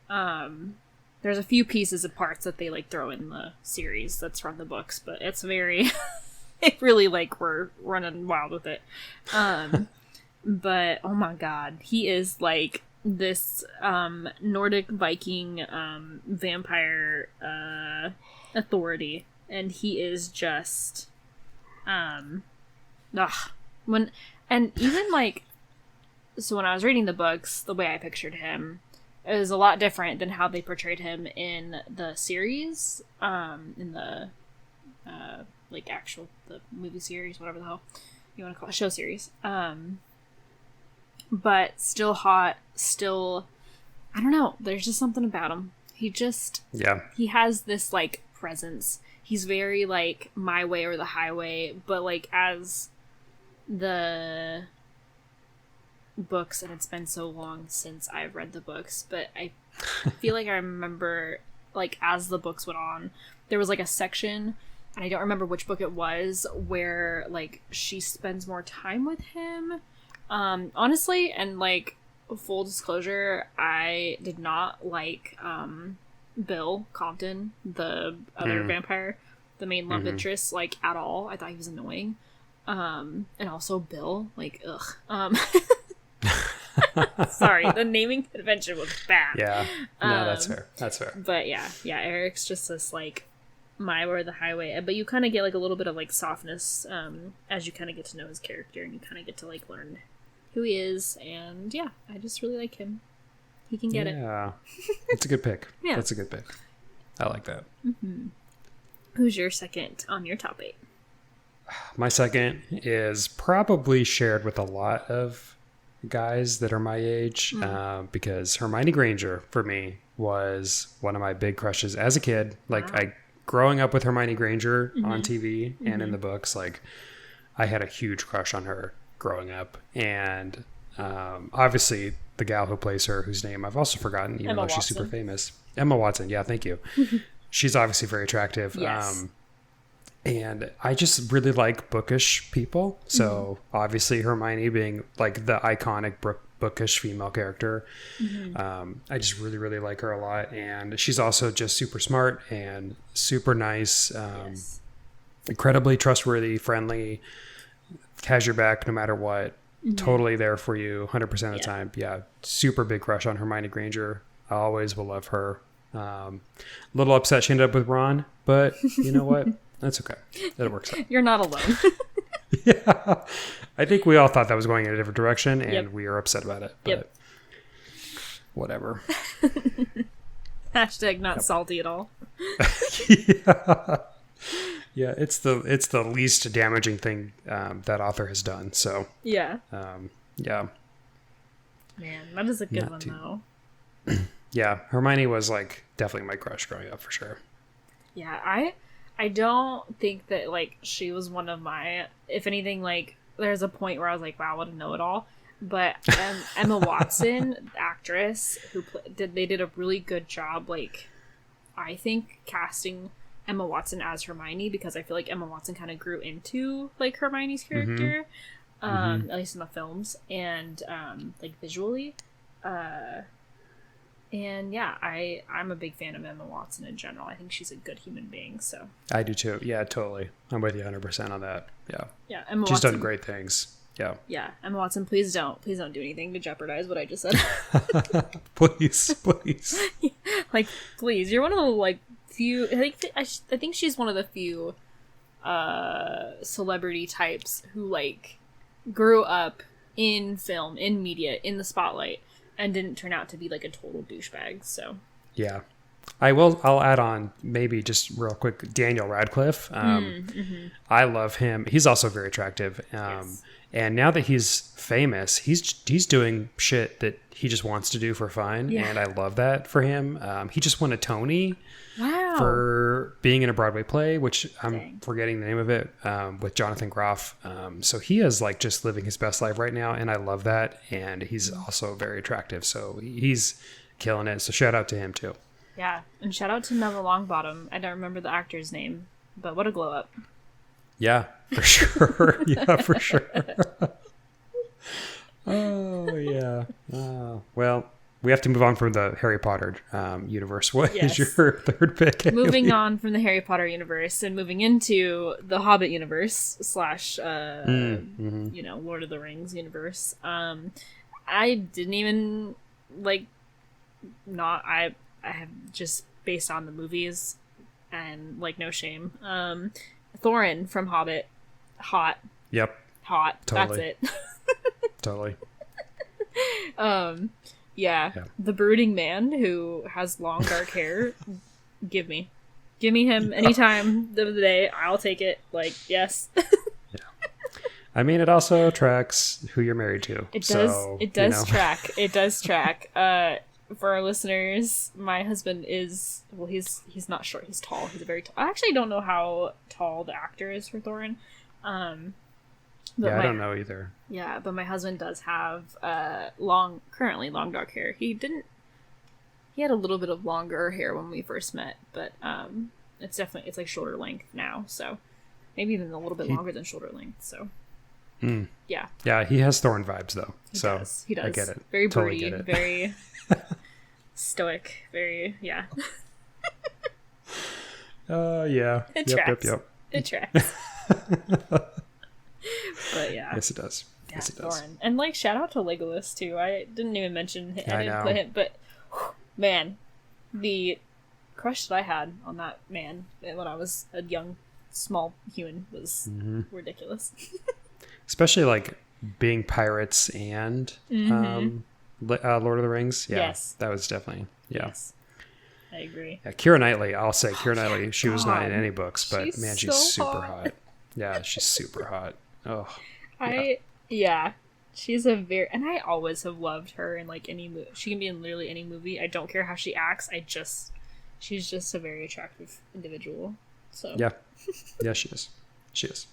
There's a few pieces of parts that they like throw in the series that's from the books, but it's very, it really like we're running wild with it. But oh my god, he is like this Nordic Viking vampire authority, and he is just when I was reading the books, the way I pictured him is a lot different than how they portrayed him in the series, in the like actual the movie series, whatever the hell you want to call it, show series. But still hot, still, I don't know, there's just something about him. He has this like presence. He's very like my way or the highway, but like as the books, and it's been so long since I've read the books, but I feel like I remember like as the books went on, there was like a section, and I don't remember which book it was, where like she spends more time with him. Honestly, and like full disclosure, I did not like Bill Compton, the other vampire, the main love interest, like at all. I thought he was annoying. And also Bill, like ugh. Sorry, the naming convention was bad. Yeah, no, that's fair. That's fair. But yeah, Eric's just this like my way or the highway. But you kind of get like a little bit of like softness as you kind of get to know his character, and you kind of get to like learn who he is. And yeah, I just really like him. He can get it. Yeah, it's a good pick. Yeah, that's a good pick. I like that. Who's your second on your top 8? My second is probably shared with a lot of guys that are my age, because Hermione Granger for me was one of my big crushes as a kid. Like growing up with Hermione Granger on TV and in the books, like I had a huge crush on her growing up. And obviously the gal who plays her, whose name I've also forgotten, even though she's super famous, Emma Watson. Yeah, thank you. She's obviously very attractive. Yes. And I just really like bookish people. So obviously Hermione being like the iconic bookish female character. I just really, really like her a lot. And she's also just super smart and super nice, incredibly trustworthy, friendly, has your back no matter what. Totally there for you 100% of the time. Yeah. Super big crush on Hermione Granger. I always will love her. A little upset she ended up with Ron, but you know what? That's okay. That works out. You're not alone. Yeah. I think we all thought that was going in a different direction, and we are upset about it. But whatever. Hashtag not salty at all. Yeah, it's the least damaging thing that author has done. So yeah. Yeah. Man, that is a good one though. Yeah, Hermione was like definitely my crush growing up for sure. Yeah, I don't think that like she was one of my, if anything, like there's a point where I was like, wow, what a know-it-all. But Emma Watson, the actress who they did a really good job, like I think casting Emma Watson as Hermione, because I feel like Emma Watson kind of grew into like Hermione's character, at least in the films, and like visually. And yeah, I'm a big fan of Emma Watson in general. I think she's a good human being. So I do too. Yeah, totally. I'm with you 100% on that. Yeah. Yeah, Emma She's Watson, done great things. Yeah. Yeah, Emma Watson, please don't do anything to jeopardize what I just said. Please. Like, please, you're one of the like few. I think she's one of the few celebrity types who like grew up in film, in media, in the spotlight, and didn't turn out to be like a total douchebag. So yeah, I'll add on maybe just real quick, Daniel Radcliffe. I love him. He's also very attractive. Yes. And now that he's famous, he's doing shit that he just wants to do for fun. Yeah. And I love that for him. He just won a Tony Wow. for being in a Broadway play, which I'm Dang. forgetting the name of it, with Jonathan Groff. So he is like just living his best life right now. And I love that. And he's also very attractive. So he's killing it. So shout out to him too. Yeah, and shout out to Neville Longbottom. I don't remember the actor's name, but what a glow up. Yeah, for sure. Yeah, for sure. Oh, yeah. Well, we have to move on from the Harry Potter universe. What is Yes. your third pick, Hailey? Moving on from the Harry Potter universe and moving into the Hobbit universe / Lord of the Rings universe. I didn't even I have just based on the movies and no shame. Thorin from Hobbit, hot, Yep, That's Totally. it. totally. Yeah, the brooding man who has long dark hair. Give me him anytime of the day. I'll take it. Yes. I mean, it also tracks who you're married to. It does. So, It does track. It does track. For our listeners, my husband is he's not short. He's tall. He's a very tall. I actually don't know how tall the actor is for Thorin. But I don't know either. Yeah, but my husband does have currently long dark hair. He had a little bit of longer hair when we first met, but it's like shoulder length now. So maybe even a little bit longer than shoulder length. So. Yeah. Yeah, he has Thorin vibes though. He so does. He does. I get it. Very Totally broody, get it. very stoic, very yeah. Yeah. It Yep. tracks. It tracks. But yeah. Yes, it does. Yeah, Yes, it does. Thorin. And shout out to Legolas too. I didn't even mention him. I didn't know. put him, but man, the crush that I had on that man when I was a young, small human was ridiculous. Especially being pirates and Lord of the Rings. Yeah, Yes. that was definitely Yes, I agree. Yeah, Keira Knightley. I'll say Keira Knightley. She was not in God. any books, but She's man, she's so super hot. hot. Yeah, she's super hot. Oh, She's a very, and I always have loved her in any movie. She can be in literally any movie. I don't care how she acts. She's just a very attractive individual. So yeah, she is. She is.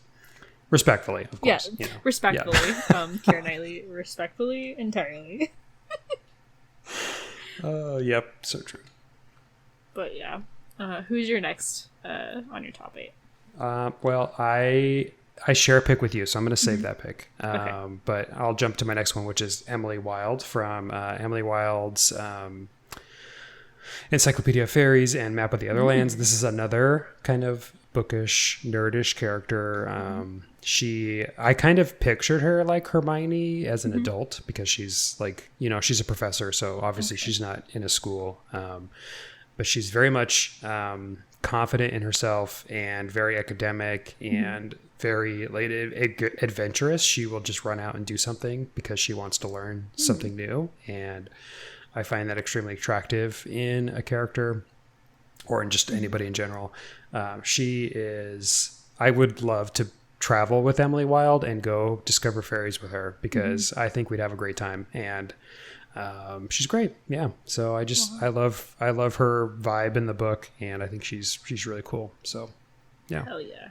Respectfully, of yeah, course. respectfully, Keira Knightley, respectfully, entirely. Yep, so true. But yeah, who's your next on your top 8? Well, I share a pick with you, so I'm going to save that pick. Okay. But I'll jump to my next one, which is Emily Wilde from Emily Wilde's Encyclopedia of Fairies and Map of the Otherlands. This is another kind of bookish, nerdish character. I kind of pictured her like Hermione as an adult because she's she's a professor, so obviously she's not in a school. But she's very much confident in herself and very academic and very adventurous. She will just run out and do something because she wants to learn something new. And I find that extremely attractive in a character or in just anybody in general. I would love to travel with Emily Wilde and go discover fairies with her because I think we'd have a great time. And she's great. Yeah. So I love her vibe in the book, and I think she's really cool. So yeah. Hell yeah.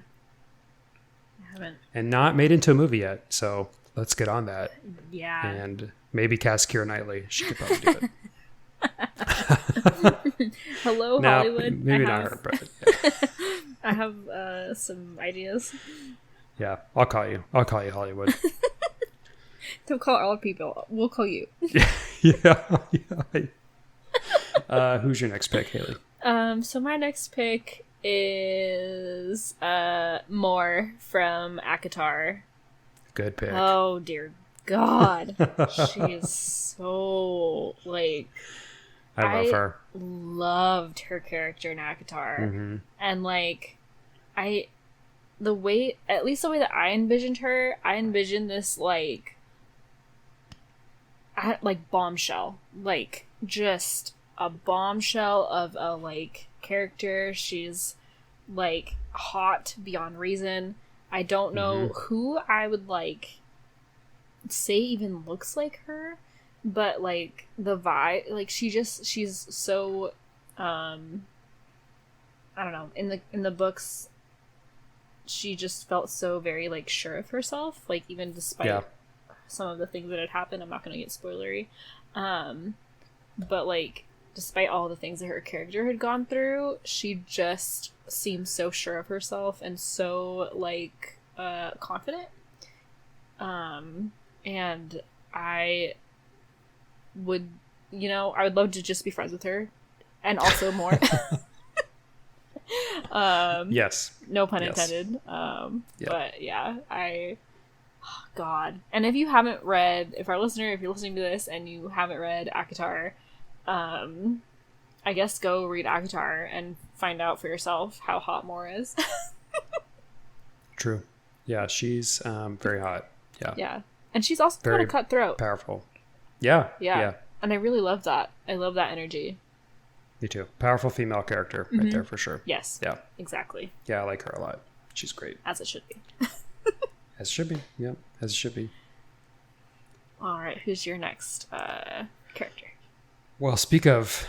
I haven't. And not made into a movie yet. So let's get on that. Yeah. And maybe cast Keira Knightley. She could probably do it. Hello, No, Hollywood. maybe not her, but yeah. I have some ideas. Yeah, I'll call you Hollywood. Don't call all people. We'll call you. yeah. Who's your next pick, Hailey? So my next pick is Moore from ACOTAR. Good pick. Oh dear God. She is so I love her. Loved her character in ACOTAR. And the way that I envisioned her, I envisioned this bombshell, just a bombshell of a like character. She's like hot beyond reason. I don't know who I would like say even looks like her, but like the vibe, like she's so I don't know, in the books she just felt so very like sure of herself, like even despite some of the things that had happened. I'm not going to get spoilery, but like despite all the things that her character had gone through, she just seemed so sure of herself and so like confident, and I would love to just be friends with her, and also more. Yes, no pun intended. But yeah, God. And if you're listening to this and you haven't read ACOTAR, I guess go read ACOTAR and find out for yourself how hot Moore is. True. Yeah, she's very hot. Yeah, and she's also kind of cutthroat, powerful. Yeah. And I really love that. I love that energy. Me too. Powerful female character right there for sure. Yes. Yeah. Exactly. Yeah, I like her a lot. She's great. As it should be. As it should be. Yeah, as it should be. All right. Who's your next character? Well, speak of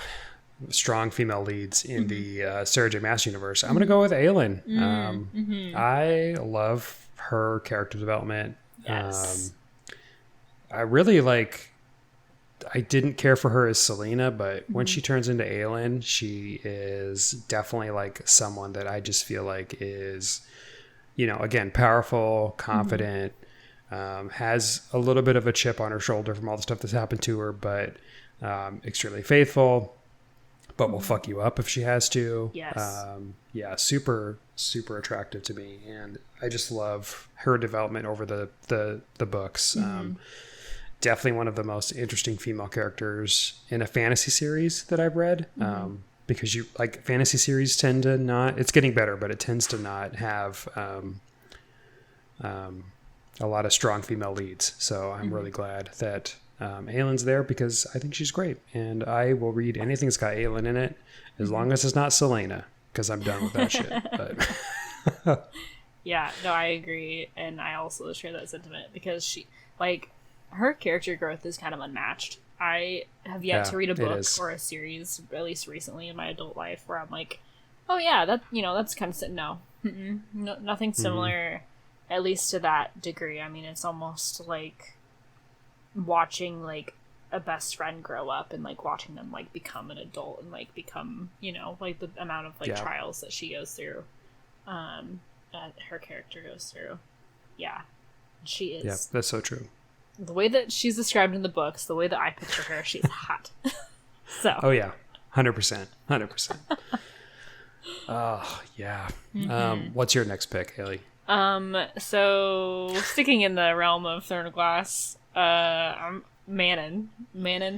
strong female leads in the Sarah J. Maas universe, I'm going to go with Aelin. I love her character development. Yes. I really I didn't care for her as Selena, but when she turns into Aelin, she is definitely like someone that I just feel like is, again, powerful, confident, has a little bit of a chip on her shoulder from all the stuff that's happened to her, but extremely faithful, but will fuck you up if she has to. Yes. Super, super attractive to me. And I just love her development over the books. Definitely one of the most interesting female characters in a fantasy series that I've read. Because fantasy series tend to not, it's getting better, but it tends to not have a lot of strong female leads. So I'm really glad that Aelin's there, because I think she's great. And I will read anything that's got Aelin in it, as long as it's not Selena, because I'm done with that shit. But yeah, no, I agree. And I also share that sentiment, because she, her character growth is kind of unmatched. I have yet to read a book or a series, at least recently in my adult life, where I'm like, oh yeah, that's kind of no, nothing similar, at least to that degree. I mean, it's almost like watching a best friend grow up, and watching them become an adult, and become the amount of trials that she goes through, that her character goes through. Yeah, she is. Yeah, that's so true. The way that she's described in the books, the way that I picture her, she's hot. So. Oh yeah, 100%. Oh yeah. What's your next pick, Hailey? So sticking in the realm of Throne of Glass, Manon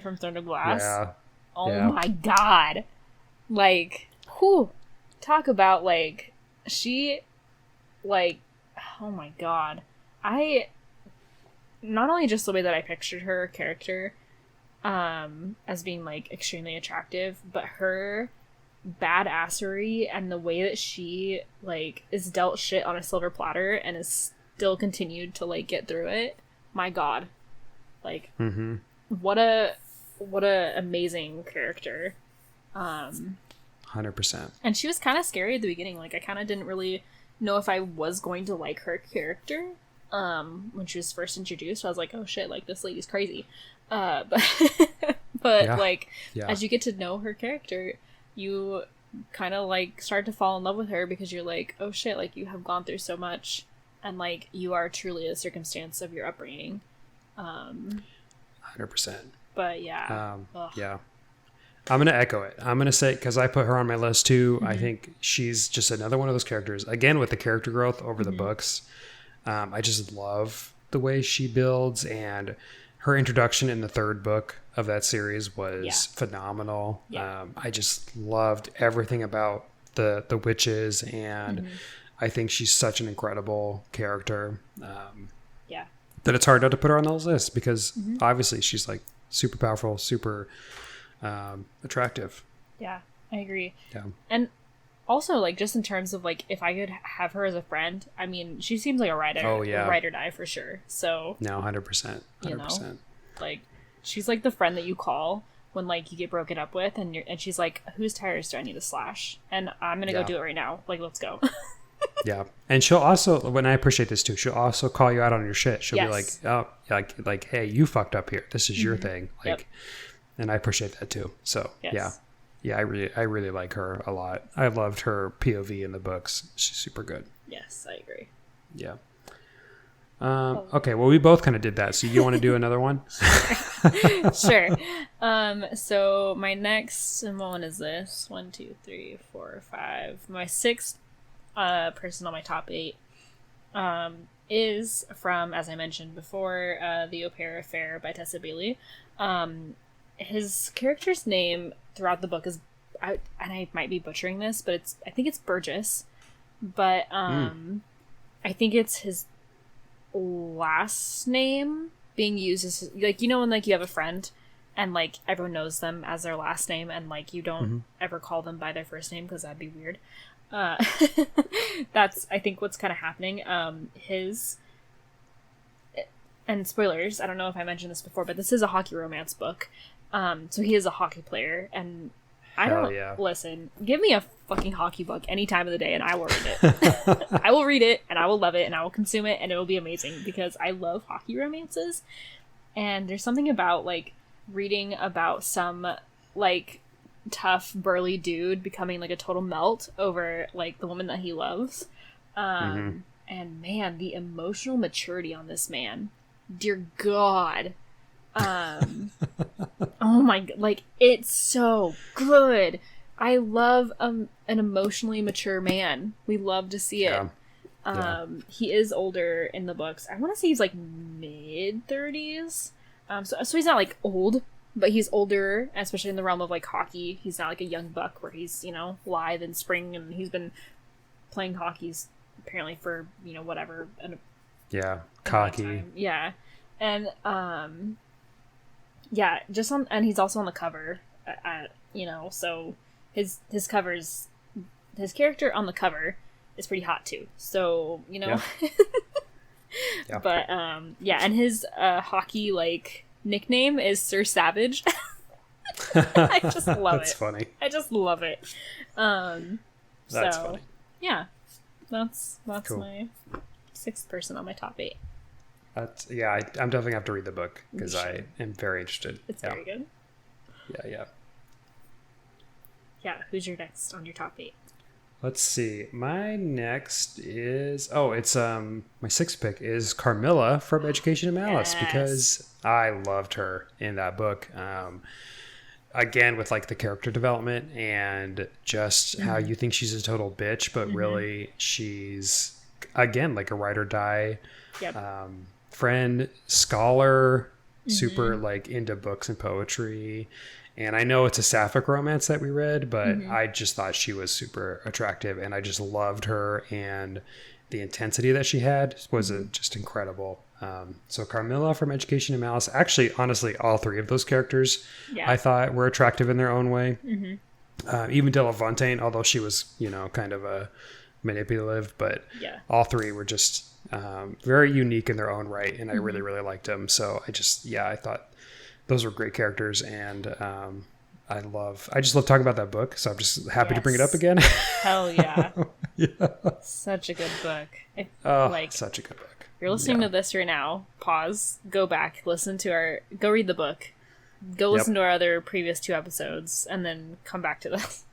from Throne of Glass. Yeah. Oh my god. Whew. Talk about she, oh my god. Not only just the way that I pictured her character as being extremely attractive, but her badassery and the way that she is dealt shit on a silver platter and is still continued to get through it. My god. What a amazing character. 100%. And she was kind of scary at the beginning. I kind of didn't really know if I was going to like her character. When she was first introduced, I was like, oh shit, this lady's crazy. But as you get to know her character, you kind of start to fall in love with her, because you're like, oh shit, you have gone through so much, and you are truly a circumstance of your upbringing. 100%. But yeah. Yeah. I'm going to echo it. I'm going to say, because I put her on my list too, I think she's just another one of those characters, again, with the character growth over the books. I just love the way she builds, and her introduction in the third book of that series was phenomenal. Yeah. I just loved everything about the witches, and I think she's such an incredible character. That it's hard not to put her on those lists, because obviously she's super powerful, super attractive. Yeah, I agree. Yeah. And also, like, just in terms of, like, if I could have her as a friend, I mean, she seems like a ride or die for sure. So, no, 100%. you know, like, she's like the friend that you call when, like, you get broken up with, and she's like, whose tires do I need to slash? And I'm gonna go do it right now. Like, let's go. Yeah. And she'll also, when I appreciate this too, she'll also call you out on your shit. She'll be like, oh, like, hey, you fucked up here. This is your thing. Like, and I appreciate that too. So yeah, I really like her a lot. I loved her POV in the books. She's super good. Yes, I agree. Yeah. Okay, well, we both kind of did that. So you want to do another one? Sure. So my next, and what one is this? 1, 2, 3, 4, 5. My sixth person on my top 8 is from, as I mentioned before, The Au Pair Affair by Tessa Bailey. His character's name throughout the book is, and I might be butchering this, but I think it's Burgess, but I think it's his last name being used as, like, you know, when, like, you have a friend and, like, everyone knows them as their last name and, like, you don't ever call them by their first name because that'd be weird. That's, I think, what's kind of happening. And spoilers, I don't know if I mentioned this before, but this is a hockey romance book. So he is a hockey player, and listen, give me a fucking hockey book any time of the day and I will read it. I will read it and I will love it and I will consume it and it will be amazing because I love hockey romances. And there's something about, like, reading about some, like, tough burly dude becoming, like, a total melt over, like, the woman that he loves. And man, the emotional maturity on this man, dear God. Oh my god, like, it's so good. I love an emotionally mature man. We love to see it. He is older in the books. I want to say he's like mid-30s. So he's not like old, but he's older, especially in the realm of, like, hockey. He's not like a young buck where he's, you know, lithe and spring, and he's been playing hockey's apparently for, you know, whatever. Cocky. Yeah. And yeah, and he's also on the cover, you know, so his character on the cover is pretty hot too. So, you know, but yeah, and his hockey, like, nickname is Sir Savage. I just love That's it. funny. I just love it. That's funny. Yeah, that's cool. my sixth person on my top 8. I'm definitely gonna have to read the book because I am very interested. It's very good. Yeah, who's your next on your top 8? Let's see. My next is my sixth pick is Carmilla from Education of Malice because I loved her in that book. Again, with, like, the character development and just how you think she's a total bitch, but really she's, again, like a ride or die. Friend, scholar, super, like, into books and poetry. And I know it's a sapphic romance that we read, but I just thought she was super attractive and I just loved her, and the intensity that she had was just incredible. So Carmilla from Education of Malice, actually, honestly, all 3 of those characters I thought were attractive in their own way. Even De La Fontaine, although she was, you know, kind of a manipulative, but all 3 were just very unique in their own right, and I really, really liked them. So I thought those were great characters, and I just love talking about that book, so I'm just happy to bring it up again. Hell yeah. Such a good book. Such a good book. If you're listening to this right now, pause, go back, go read the book, go listen to our other previous 2 episodes, and then come back to this.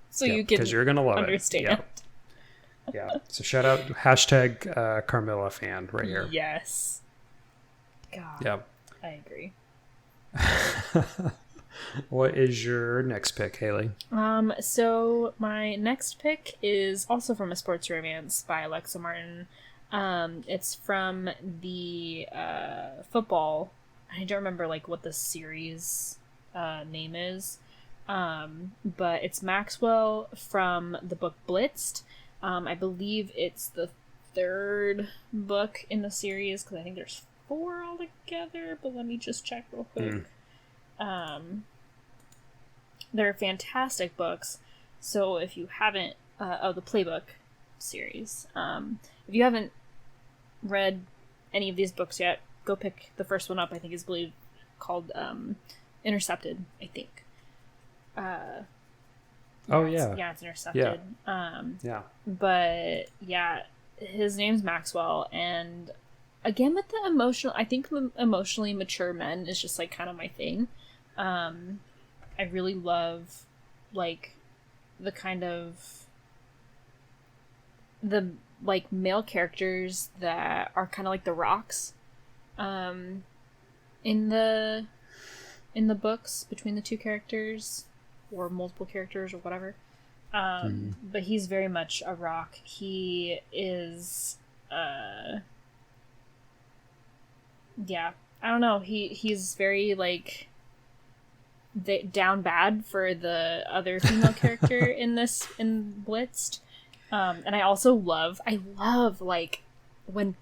So you can, because you're gonna love understand. Yeah. So shout out hashtag Carmilla fan right here. Yes. God. Yep. I agree. What is your next pick, Hailey? So my next pick is also from a sports romance by Alexa Martin. It's from the football. I don't remember, like, what the series name is. But it's Maxwell from the book Blitzed. I believe it's the 3rd book in the series, because I think there's 4 altogether, but let me just check real quick. They're fantastic books. So if you haven't, the Playbook series, if you haven't read any of these books yet, go pick the first one up. I think is called Intercepted, I think. It's Intercepted. Yeah. But yeah, his name's Maxwell, and again with the emotional, I think the emotionally mature men is just like kind of my thing. I really love like the kind of the like male characters that are kind of like the rocks in the books between the two characters or multiple characters or whatever. But he's very much a rock. He is I don't know, he's very like down bad for the other female character in Blitzed. And I love like when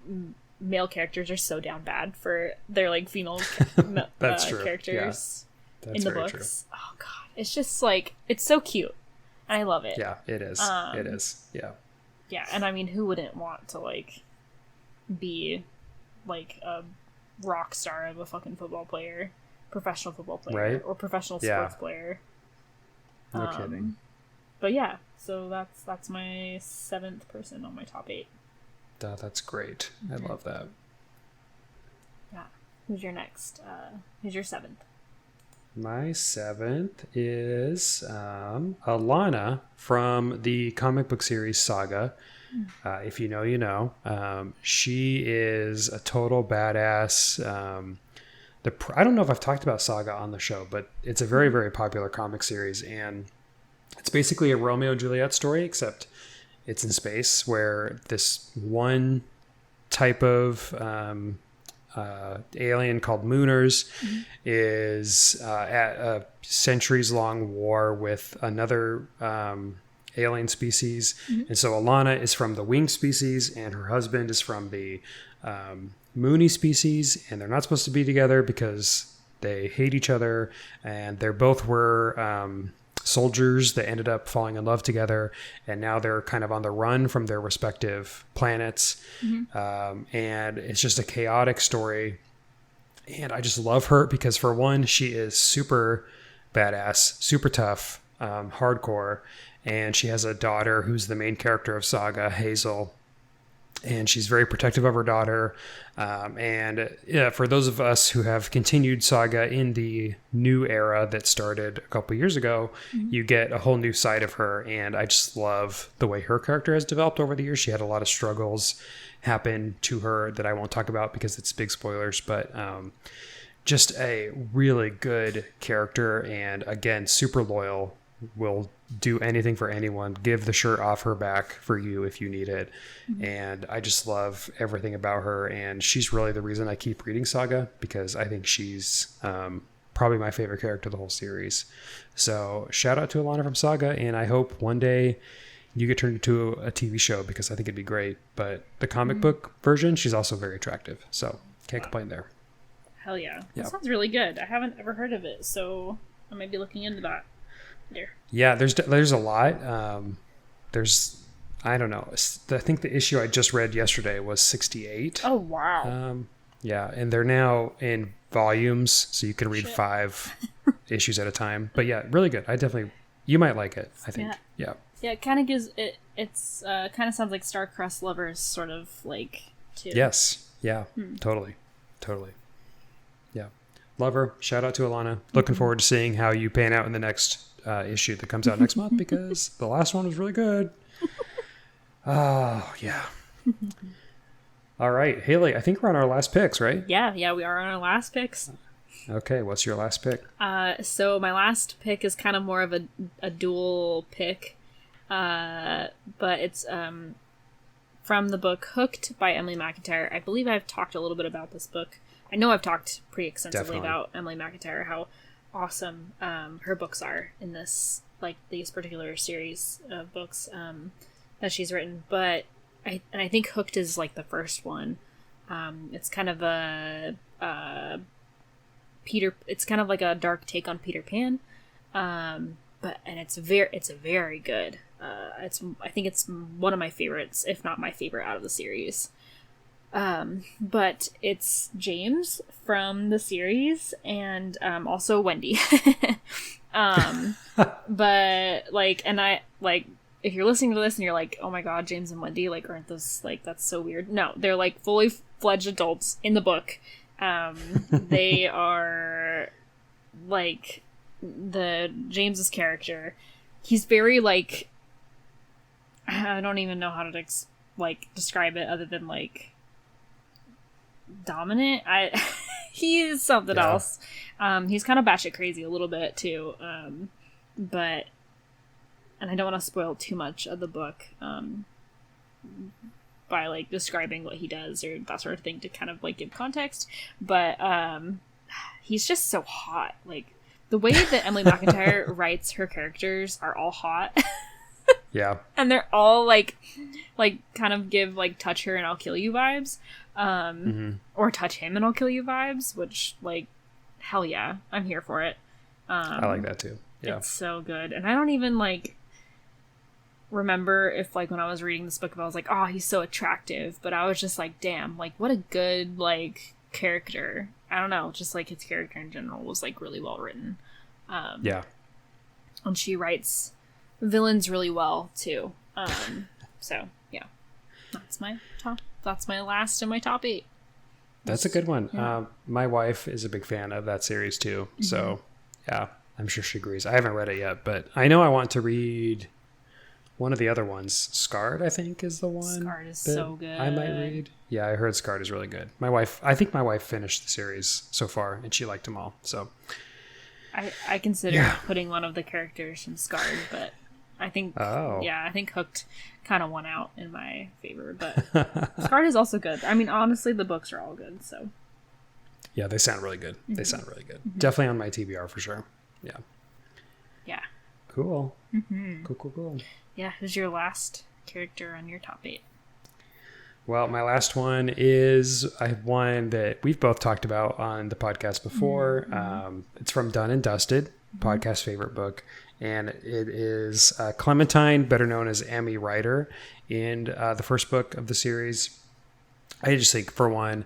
male characters are so down bad for their like female characters in the books. True. Oh god, it's just like, it's so cute. I love it. Yeah, it is. It is. Yeah. Yeah, and I mean, who wouldn't want to like be like a rock star of a fucking professional football player, right? Or professional sports player. No kidding. But yeah, so that's my 7th person on my top 8. That's great. I love that. Yeah. Who's your next? Who's your 7th? My 7th is Alana from the comic book series Saga. If you know, you know. She is a total badass. I don't know if I've talked about Saga on the show, but it's a very, very popular comic series, and it's basically a Romeo and Juliet story, except it's in space, where this one type of alien called Mooners is at a centuries-long war with another alien species. And so Alana is from the winged species, and her husband is from the Moony species, and they're not supposed to be together because they hate each other, and they both were soldiers that ended up falling in love together, and now they're kind of on the run from their respective planets. And it's just a chaotic story, and I just love her because, for one, she is super badass, super tough, hardcore, and she has a daughter who's the main character of Saga, Hazel, and she's very protective of her daughter. For those of us who have continued Saga in the new era that started a couple years ago, you get a whole new side of her. And I just love the way her character has developed over the years. She had a lot of struggles happen to her that I won't talk about because it's big spoilers, but just a really good character. And again, super loyal, will do anything for anyone, give the shirt off her back for you if you need it. And I just love everything about her, and she's really the reason I keep reading Saga, because I think she's probably my favorite character of the whole series. So shout out to Alana from Saga, and I hope one day you get turned into a TV show, because I think it'd be great. But the comic book version, she's also very attractive, so can't complain there. Hell yeah. That sounds really good. I haven't ever heard of it, so I might be looking into that. Yeah, there's a lot. There's, I don't know, I think the issue I just read yesterday was 68. Oh wow. Yeah, and they're now in volumes, so you can read 5 issues at a time. But yeah, really good. You might like it, I think. Yeah, it kind of gives it's kind of sounds like Star-Crossed Lovers, sort of like, too. Yes. Yeah. Totally. Yeah. Love her. Shout out to Alana. Looking forward to seeing how you pan out in the next issue that comes out next month, because the last one was really good. Oh, yeah. All right, Hailey, I think we're on our last picks, right? Yeah, we are on our last picks. Okay, what's your last pick? So my last pick is kind of more of a dual pick, but it's from the book Hooked by Emily McIntyre. I believe I've talked a little bit about this book. I know I've talked pretty extensively about Emily McIntyre, how awesome her books are in these particular series of books that she's written. But I think Hooked is like the first one. It's kind of it's kind of like a dark take on Peter Pan. But it's very good. I think it's one of my favorites, if not my favorite out of the series. But it's James from the series, and also Wendy. But like, and I like, if you're listening to this and you're like, oh my god, James and Wendy, like, aren't those, like, that's so weird. No, they're like fully fledged adults in the book. They are like James's character. He's very like, I don't even know how to describe it other than like dominant. He is something else. He's kind of batshit crazy a little bit too. But, and I don't want to spoil too much of the book by like describing what he does or that sort of thing to kind of like give context. But he's just so hot. Like the way that Emily McIntyre writes her characters are all hot. Yeah. And they're all like kind of give like touch her and I'll kill you vibes. Or touch him and I'll kill you vibes, which like, hell yeah, I'm here for it. I like that too. Yeah. It's so good. And I don't even like remember if like when I was reading this book, if I was like, oh, he's so attractive, but I was just like, damn, like what a good like character. I don't know, just like his character in general was like really well written. Yeah. And she writes villains really well too. So yeah, that's my last and my top 8. That's a good one. Yeah. My wife is a big fan of that series too. So yeah, I'm sure she agrees. I haven't read it yet, but I know I want to read one of the other ones. Scarred, I think, is the one. Scarred is so good. I might read. Yeah, I heard Scarred is really good. I think my wife finished the series so far and she liked them all. So I consider putting one of the characters from Scarred, but I think I think Hooked kind of won out in my favor, but Scarred is also good. I mean, honestly, the books are all good, so. Yeah, they sound really good. They sound really good. Definitely on my TBR for sure. Yeah. Yeah. Cool. Cool. Yeah, who's your last character on your top 8? Well, my last one is I have one that we've both talked about on the podcast before. It's from Done and Dusted, podcast favorite book. And it is Clementine, better known as Amy Ryder, in the first book of the series. I just think, for one,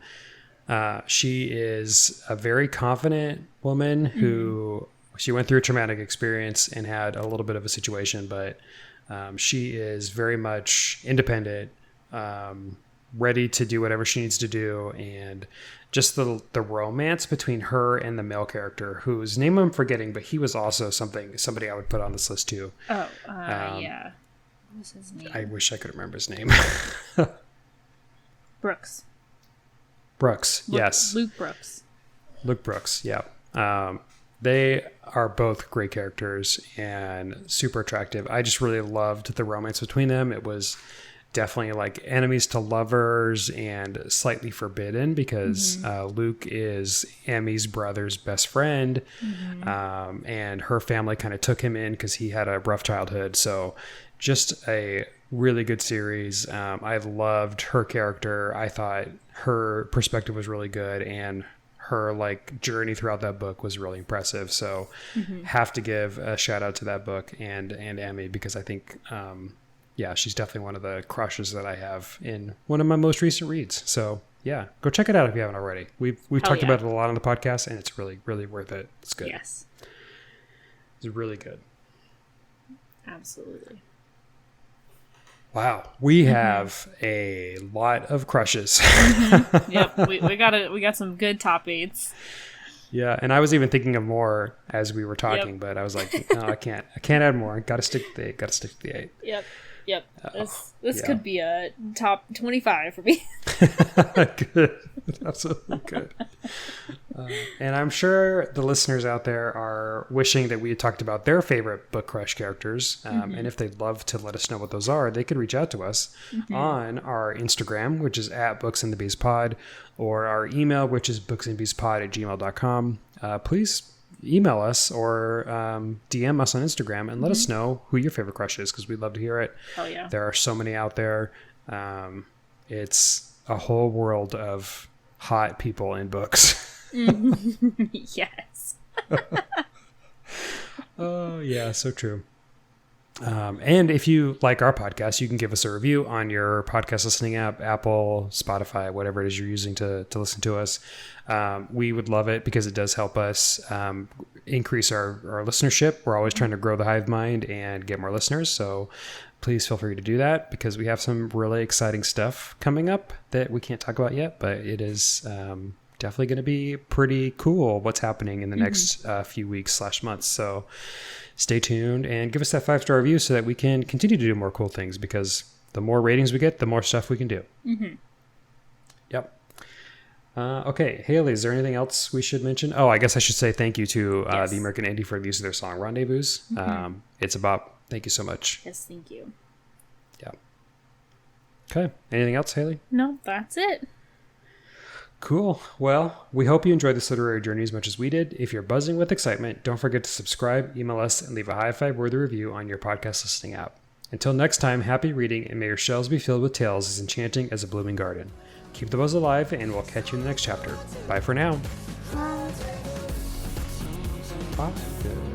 she is a very confident woman who she went through a traumatic experience and had a little bit of a situation, but she is very much independent, ready to do whatever she needs to do, and just the romance between her and the male character, whose name I'm forgetting, but he was also somebody I would put on this list too. Yeah. What was his name? I wish I could remember his name. Brooks. Yes. Luke Brooks. Yeah. They are both great characters and super attractive. I just really loved the romance between them. It was definitely like enemies to lovers and slightly forbidden because Luke is Amy's brother's best friend, and her family kind of took him in because he had a rough childhood. So just a really good series. I loved her character. I thought her perspective was really good, and her like journey throughout that book was really impressive. So have to give a shout out to that book and Amy, because I think she's definitely one of the crushes that I have in one of my most recent reads. So yeah, go check it out if you haven't already. We've talked about it a lot on the podcast, and it's really, really worth it. It's good. Yes. It's really good. Absolutely. Wow. We have a lot of crushes. Yep. We got some good top 8s. Yeah, and I was even thinking of more as we were talking, but I was like, no, I can't add more. Got to stick to the 8. Yep. This could be a top 25 for me. Good. Absolutely good. And I'm sure the listeners out there are wishing that we had talked about their favorite book crush characters. And if they'd love to let us know what those are, they could reach out to us on our Instagram, which is @BooksandTheBeesPod, or our email, which is booksandbeespod@gmail.com. Please email us or DM us on Instagram and let us know who your favorite crush is, because we'd love to hear it. Hell yeah. There are so many out there. It's a whole world of hot people in books. Yes. Oh, yeah, so true. And if you like our podcast, you can give us a review on your podcast listening app, Apple, Spotify, whatever it is you're using to listen to us. We would love it because it does help us increase our listenership. We're always trying to grow the hive mind and get more listeners. So please feel free to do that because we have some really exciting stuff coming up that we can't talk about yet, but it is definitely going to be pretty cool what's happening in the next few weeks / months. So stay tuned and give us that 5-star review so that we can continue to do more cool things because the more ratings we get, the more stuff we can do. Yep. Okay, Hailey, is there anything else we should mention? Oh, I guess I should say thank you to the American Indie for the use of their song Rendezvous. It's about, thank you so much. Yes, thank you. Yeah. Okay, anything else, Hailey? No, that's it. Cool. Well, we hope you enjoyed this literary journey as much as we did. If you're buzzing with excitement, don't forget to subscribe, email us, and leave a high five-worthy review on your podcast listening app. Until next time, happy reading, and may your shelves be filled with tales as enchanting as a blooming garden. Keep the buzz alive, and we'll catch you in the next chapter. Bye for now. Bye. Bye.